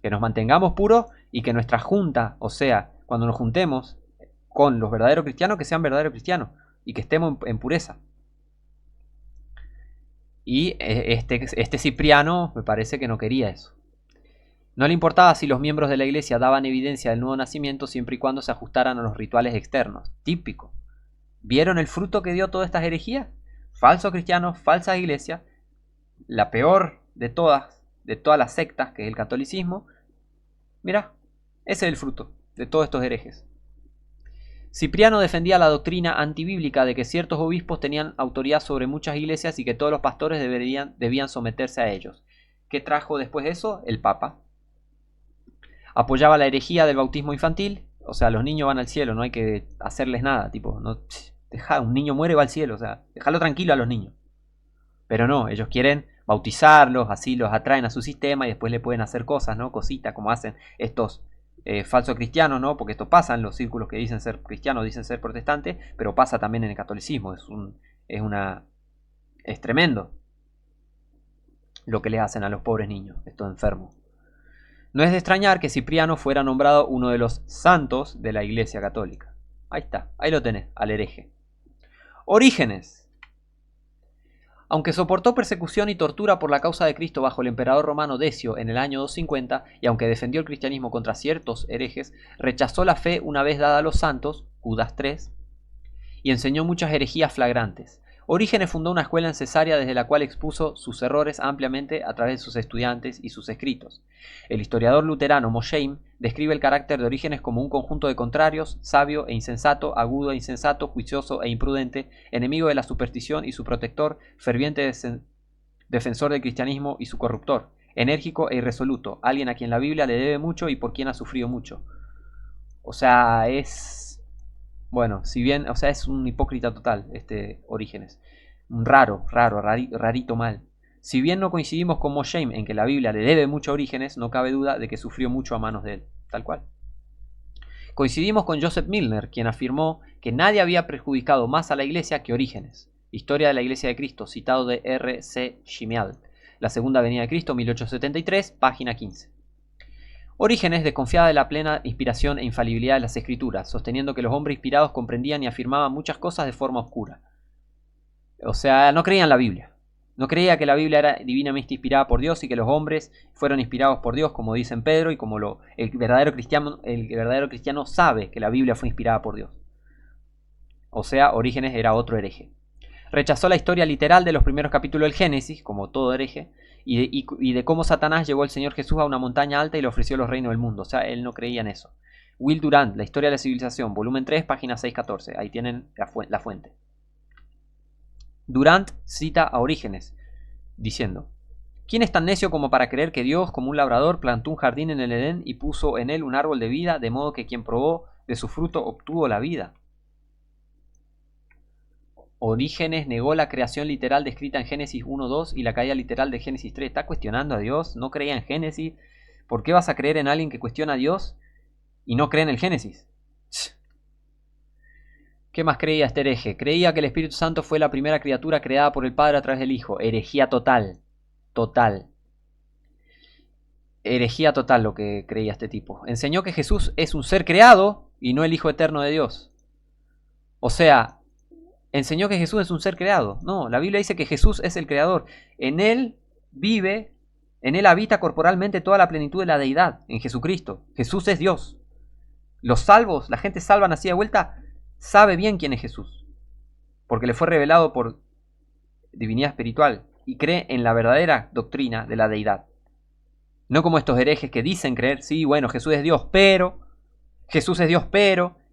Que nos mantengamos puros y que nuestra junta, o sea, cuando nos juntemos con los verdaderos cristianos, que sean verdaderos cristianos y que estemos en pureza. Y este Cipriano me parece que no quería eso. No le importaba si los miembros de la iglesia daban evidencia del nuevo nacimiento siempre y cuando se ajustaran a los rituales externos. Típico. ¿Vieron el fruto que dio todas estas herejías? Falsos cristianos, falsas iglesias, la peor de todas las sectas, que es el catolicismo. Mirá, ese es el fruto de todos estos herejes. Cipriano defendía la doctrina antibíblica de que ciertos obispos tenían autoridad sobre muchas iglesias y que todos los pastores debían someterse a ellos. ¿Qué trajo después de eso? El Papa. Apoyaba la herejía del bautismo infantil O sea, los niños van al cielo, no hay que hacerles nada, tipo, no, un niño muere y va al cielo, o sea, déjalo tranquilo a los niños. Pero no, ellos quieren bautizarlos, así los atraen a su sistema y después le pueden hacer cosas, ¿no? Cositas como hacen estos falsos cristianos, ¿no? Porque esto pasa en los círculos que dicen ser cristianos, dicen ser protestantes, pero pasa también en el catolicismo, es tremendo lo que les hacen a los pobres niños, estos enfermos. No es de extrañar que Cipriano fuera nombrado uno de los santos de la Iglesia Católica. Ahí está, ahí lo tenés, al hereje. Orígenes. Aunque soportó persecución y tortura por la causa de Cristo bajo el emperador romano Decio en el año 250, y aunque defendió el cristianismo contra ciertos herejes, rechazó la fe una vez dada a los santos, Judas 3, y enseñó muchas herejías flagrantes. Orígenes fundó una escuela en Cesarea desde la cual expuso sus errores ampliamente a través de sus estudiantes y sus escritos. El historiador luterano Mosheim describe el carácter de Orígenes como un conjunto de contrarios, sabio e insensato, agudo e insensato, juicioso e imprudente, enemigo de la superstición y su protector, ferviente defensor del cristianismo y su corruptor, enérgico e irresoluto, alguien a quien la Biblia le debe mucho y por quien ha sufrido mucho. O sea, bueno, si bien, o sea, es un hipócrita total, Orígenes. Un rarito mal. Si bien no coincidimos con Mosheim en que la Biblia le debe mucho a Orígenes, no cabe duda de que sufrió mucho a manos de él, tal cual. Coincidimos con Joseph Milner, quien afirmó que nadie había perjudicado más a la Iglesia que Orígenes. Historia de la Iglesia de Cristo, citado de R. C. Gimial. La Segunda Venida de Cristo, 1873, página 15. Orígenes desconfiaba de la plena inspiración e infalibilidad de las Escrituras, sosteniendo que los hombres inspirados comprendían y afirmaban muchas cosas de forma oscura. O sea, no creían en la Biblia. No creía que la Biblia era divinamente inspirada por Dios y que los hombres fueron inspirados por Dios, como dicen Pedro, y como el verdadero cristiano sabe que la Biblia fue inspirada por Dios. O sea, Orígenes era otro hereje. Rechazó la historia literal de los primeros capítulos del Génesis, como todo hereje, y de cómo Satanás llevó al Señor Jesús a una montaña alta y le ofreció los reinos del mundo. O sea, él no creía en eso. Will Durant, La historia de la civilización, volumen 3, página 614. Ahí tienen la fuente. Durant cita a Orígenes, diciendo: ¿quién es tan necio como para creer que Dios, como un labrador, plantó un jardín en el Edén y puso en él un árbol de vida, de modo que quien probó de su fruto obtuvo la vida? Orígenes negó la creación literal descrita en Génesis 1.2 y la caída literal de Génesis 3. ¿Está cuestionando a Dios? ¿No creía en Génesis? ¿Por qué vas a creer en alguien que cuestiona a Dios y no cree en el Génesis? ¿Qué más creía este hereje? Creía que el Espíritu Santo fue la primera criatura creada por el Padre a través del Hijo. Herejía total. Total. Herejía total lo que creía este tipo. Enseñó que Jesús es un ser creado y no el Hijo eterno de Dios. O sea, enseñó que Jesús es un ser creado. No, la Biblia dice que Jesús es el creador. En él vive, en él habita corporalmente toda la plenitud de la deidad, en Jesucristo. Jesús es Dios. Los salvos, la gente salva nacida de vuelta, sabe bien quién es Jesús, porque le fue revelado por divinidad espiritual y cree en la verdadera doctrina de la deidad. No como estos herejes que dicen creer, sí, bueno, Jesús es Dios, pero,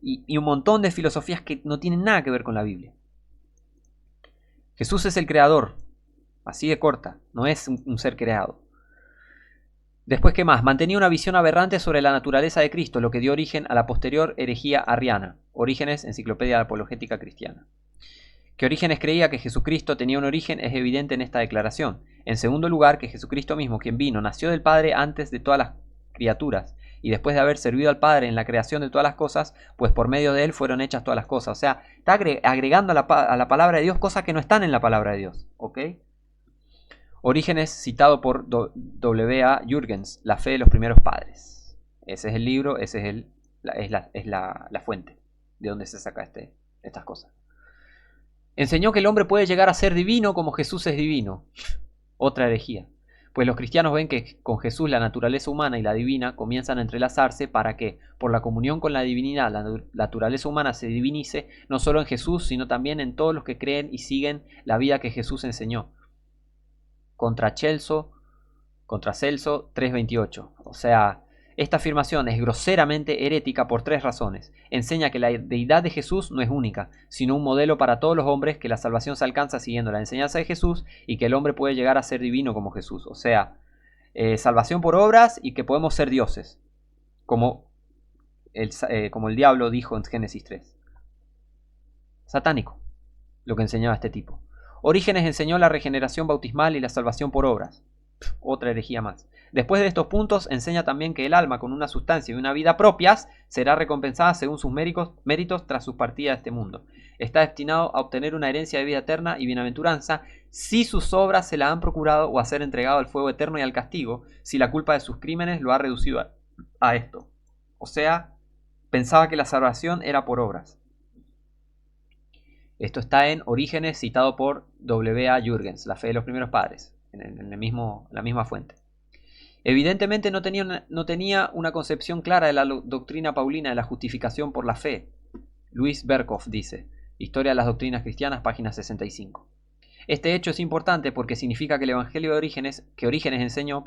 y un montón de filosofías que no tienen nada que ver con la Biblia. Jesús es el creador, así de corta, no es un ser creado. Después, ¿qué más? Mantenía una visión aberrante sobre la naturaleza de Cristo, lo que dio origen a la posterior herejía arriana. Orígenes, Enciclopedia Apologética Cristiana. Que Orígenes creía que Jesucristo tenía un origen es evidente en esta declaración. En segundo lugar, que Jesucristo mismo, quien vino, nació del Padre antes de todas las criaturas, y después de haber servido al Padre en la creación de todas las cosas, pues por medio de él fueron hechas todas las cosas. O sea, está agregando a la palabra de Dios cosas que no están en la palabra de Dios. ¿Ok? Orígenes, citado por W.A. Jürgens, La fe de los primeros padres. Ese es el libro, ese es la fuente de donde se saca estas cosas. Enseñó que el hombre puede llegar a ser divino como Jesús es divino. Otra herejía. Pues los cristianos ven que con Jesús la naturaleza humana y la divina comienzan a entrelazarse para que, por la comunión con la divinidad, la naturaleza humana se divinice no solo en Jesús, sino también en todos los que creen y siguen la vida que Jesús enseñó. Contra Celso 3.28. O sea, esta afirmación es groseramente herética por tres razones. Enseña que la deidad de Jesús no es única, sino un modelo para todos los hombres, que la salvación se alcanza siguiendo la enseñanza de Jesús y que el hombre puede llegar a ser divino como Jesús. O sea, salvación por obras y que podemos ser dioses, como como el diablo dijo en Génesis 3. Satánico, lo que enseñaba este tipo. Orígenes enseñó la regeneración bautismal y la salvación por obras. Otra herejía más. Después de estos puntos, enseña también que el alma con una sustancia y una vida propias será recompensada según sus méritos tras su partida de este mundo. Está destinado a obtener una herencia de vida eterna y bienaventuranza si sus obras se la han procurado o a ser entregado al fuego eterno y al castigo si la culpa de sus crímenes lo ha reducido a esto. O sea, pensaba que la salvación era por obras. Esto está en Orígenes, citado por W.A. Jürgens, La fe de los primeros padres, en la misma fuente. Evidentemente no tenía una concepción clara de la doctrina paulina de la justificación por la fe. Luis Berkhoff dice, Historia de las Doctrinas Cristianas, página 65. Este hecho es importante porque significa que el evangelio de Orígenes, enseñó,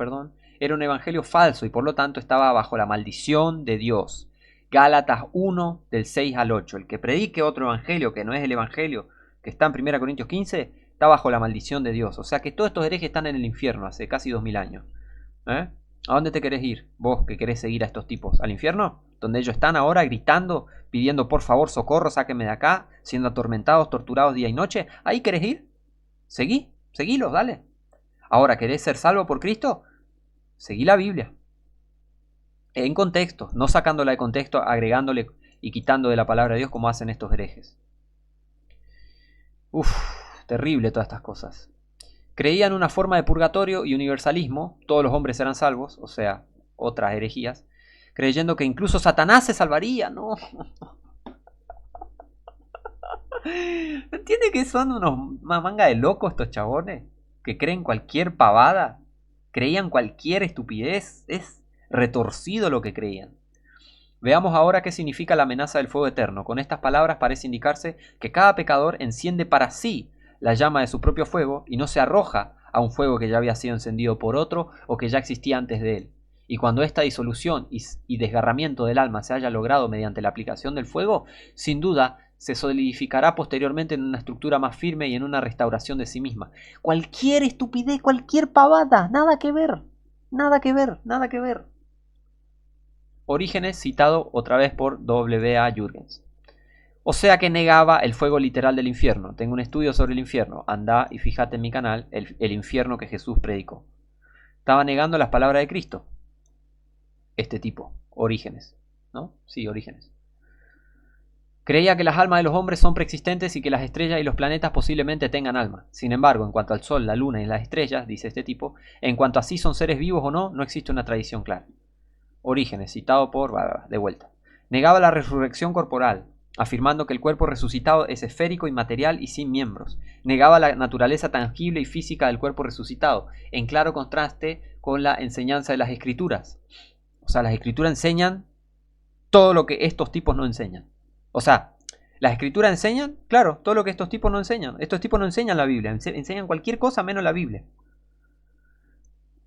era un evangelio falso y por lo tanto estaba bajo la maldición de Dios. Gálatas 1, del 6 al 8. El que predique otro evangelio que no es el evangelio que está en 1 Corintios 15, está bajo la maldición de Dios. O sea que todos estos herejes están en el infierno hace casi 2000 años. ¿A dónde te querés ir? Vos que querés seguir a estos tipos. ¿Al infierno? Donde ellos están ahora gritando, pidiendo por favor socorro, sáquenme de acá, siendo atormentados, torturados día y noche. ¿Ahí querés ir? Seguilos, dale. Ahora, ¿querés ser salvo por Cristo? Seguí la Biblia. En contexto, no sacándola de contexto, agregándole y quitando de la palabra de Dios como hacen estos herejes. Terrible todas estas cosas. Creían una forma de purgatorio y universalismo, todos los hombres serán salvos, o sea, otras herejías, creyendo que incluso Satanás se salvaría, ¿no? ¿Entiende que son una manga de locos estos chabones? Que creen cualquier pavada, creían cualquier estupidez, es retorcido lo que creían. Veamos ahora qué significa la amenaza del fuego eterno. Con estas palabras parece indicarse que cada pecador enciende para sí la llama de su propio fuego y no se arroja a un fuego que ya había sido encendido por otro o que ya existía antes de él. Y cuando esta disolución y desgarramiento del alma se haya logrado mediante la aplicación del fuego, sin duda se solidificará posteriormente en una estructura más firme y en una restauración de sí misma. Cualquier estupidez, cualquier pavada, nada que ver, nada que ver, nada que ver. Orígenes, citado otra vez por W.A. Jürgens. O sea que negaba el fuego literal del infierno. Tengo un estudio sobre el infierno. Anda y fíjate en mi canal, el infierno que Jesús predicó. Estaba negando las palabras de Cristo. Este tipo, Orígenes, ¿no? Sí, Orígenes. Creía que las almas de los hombres son preexistentes y que las estrellas y los planetas posiblemente tengan alma. Sin embargo, en cuanto al sol, la luna y las estrellas, dice este tipo, en cuanto a si son seres vivos o no, no existe una tradición clara. Orígenes, citado por... de vuelta. Negaba la resurrección corporal, afirmando que el cuerpo resucitado es esférico, inmaterial y sin miembros. Negaba la naturaleza tangible y física del cuerpo resucitado, en claro contraste con la enseñanza de las escrituras. O sea, las escrituras enseñan todo lo que estos tipos no enseñan. O sea, las escrituras enseñan, claro, todo lo que estos tipos no enseñan. Estos tipos no enseñan la Biblia, enseñan cualquier cosa menos la Biblia.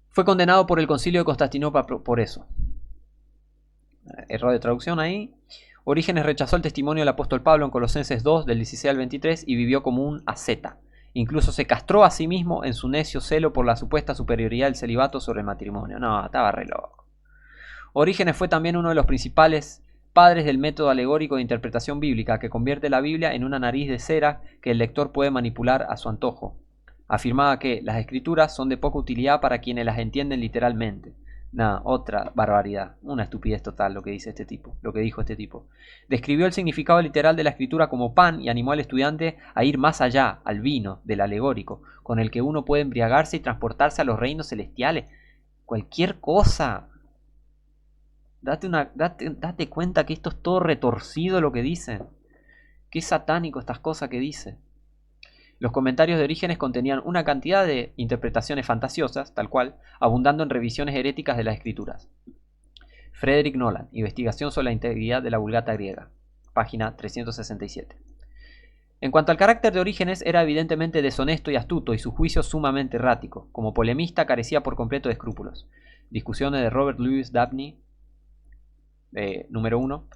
Fue condenado por el Concilio de Constantinopla por eso. Error de traducción ahí. Orígenes rechazó el testimonio del apóstol Pablo en Colosenses 2, del 16 al 23, y vivió como un asceta. Incluso se castró a sí mismo en su necio celo por la supuesta superioridad del celibato sobre el matrimonio. No, estaba re loco. Orígenes fue también uno de los principales padres del método alegórico de interpretación bíblica, que convierte la Biblia en una nariz de cera que el lector puede manipular a su antojo. Afirmaba que las escrituras son de poca utilidad para quienes las entienden literalmente. Nada, otra barbaridad, una estupidez total lo que dice este tipo, lo que dijo este tipo. Describió el significado literal de la escritura como pan y animó al estudiante a ir más allá, al vino del alegórico, con el que uno puede embriagarse y transportarse a los reinos celestiales. Cualquier cosa. Date cuenta que esto es todo retorcido lo que dicen. Qué satánico estas cosas que dice. Los comentarios de Orígenes contenían una cantidad de interpretaciones fantasiosas, tal cual, abundando en revisiones heréticas de las escrituras. Frederick Nolan, Investigación sobre la integridad de la Vulgata griega, página 367. En cuanto al carácter de Orígenes, era evidentemente deshonesto y astuto y su juicio sumamente errático. Como polemista carecía por completo de escrúpulos. Discusiones de Robert Louis Dabney, número 1,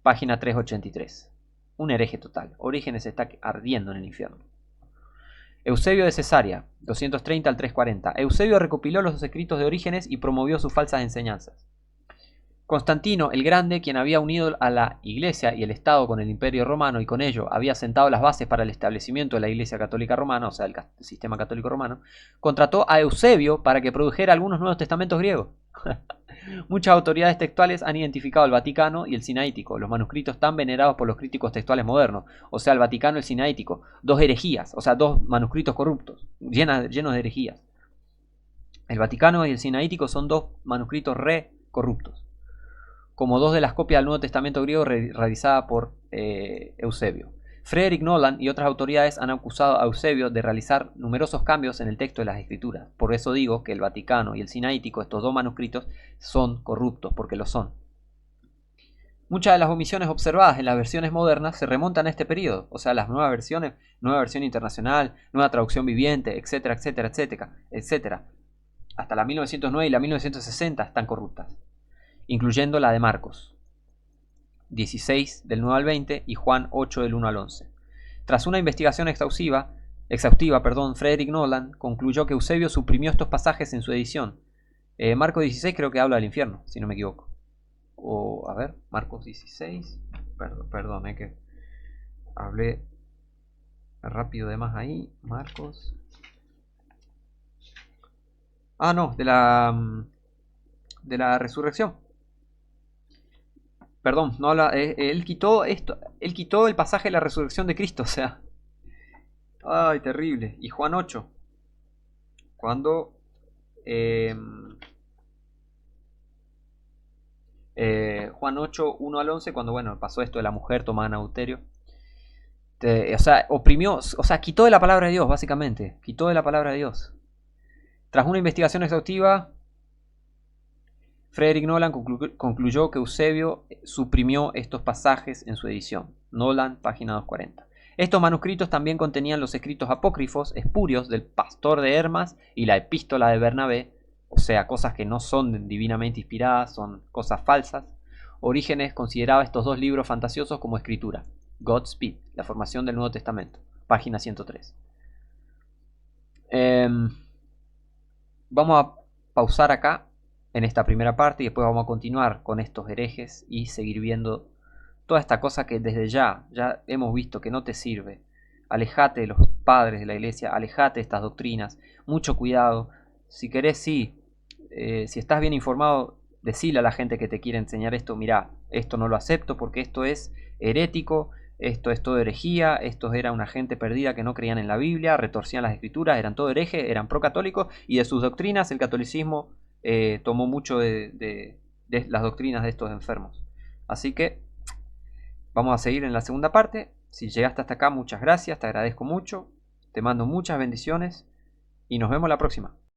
página 383. Un hereje total. Orígenes está ardiendo en el infierno. Eusebio de Cesarea, 230 al 340. Eusebio recopiló los escritos de Orígenes y promovió sus falsas enseñanzas. Constantino el Grande, quien había unido a la Iglesia y el Estado con el Imperio Romano y con ello había sentado las bases para el establecimiento de la Iglesia Católica Romana, o sea, el sistema católico romano, contrató a Eusebio para que produjera algunos nuevos testamentos griegos. Muchas autoridades textuales han identificado el Vaticano y el Sinaítico, los manuscritos tan venerados por los críticos textuales modernos, o sea, el Vaticano y el Sinaítico, dos herejías, o sea, dos manuscritos corruptos, llenos de herejías. El Vaticano y el Sinaítico son dos manuscritos re corruptos, como dos de las copias del Nuevo Testamento griego realizadas por Eusebio. Frederick Nolan y otras autoridades han acusado a Eusebio de realizar numerosos cambios en el texto de las Escrituras. Por eso digo que el Vaticano y el Sinaítico, estos dos manuscritos, son corruptos, porque lo son. Muchas de las omisiones observadas en las versiones modernas se remontan a este periodo, o sea, las nuevas versiones, nueva versión internacional, nueva traducción viviente, etcétera, etcétera, etcétera, etcétera. Hasta la 1909 y la 1960 están corruptas, incluyendo la de Marcos 16 del 9 al 20 y Juan 8 del 1 al 11. Tras una investigación exhaustiva, Frederick Nolan concluyó que Eusebio suprimió estos pasajes en su edición. Marcos 16 creo que habla del infierno, si no me equivoco. O, a ver, Marcos 16. Perdón, que hablé rápido de más ahí. Marcos. Ah, no, de la resurrección. Perdón, no habla. Él quitó esto. Él quitó el pasaje de la resurrección de Cristo, o sea. Ay, terrible. Y Juan 8. Cuando. Juan 8, 1 al 11. Cuando, bueno, pasó esto de la mujer tomada en adulterio. O sea, oprimió. O sea, quitó de la palabra de Dios, básicamente. Quitó de la palabra de Dios. Tras una investigación exhaustiva, Frederick Nolan concluyó que Eusebio suprimió estos pasajes en su edición. Nolan, página 240. Estos manuscritos también contenían los escritos apócrifos espurios del pastor de Hermas y la epístola de Bernabé, o sea, cosas que no son divinamente inspiradas, son cosas falsas. Orígenes consideraba estos dos libros fantasiosos como escritura. Godspeed, la formación del Nuevo Testamento, página 103. Vamos a pausar acá en esta primera parte y después vamos a continuar con estos herejes y seguir viendo toda esta cosa que desde ya hemos visto que no te sirve. Alejate de los padres de la iglesia, alejate de estas doctrinas, mucho cuidado. Si querés, si estás bien informado, decile a la gente que te quiere enseñar esto: mirá, esto no lo acepto porque esto es herético, esto es todo herejía, estos era una gente perdida que no creían en la Biblia, retorcían las escrituras, eran todo herejes, eran procatólicos, y de sus doctrinas el catolicismo tomó mucho de las doctrinas de estos enfermos. Así que vamos a seguir en la segunda parte. Si llegaste hasta acá, muchas gracias, te agradezco mucho, te mando muchas bendiciones y nos vemos la próxima.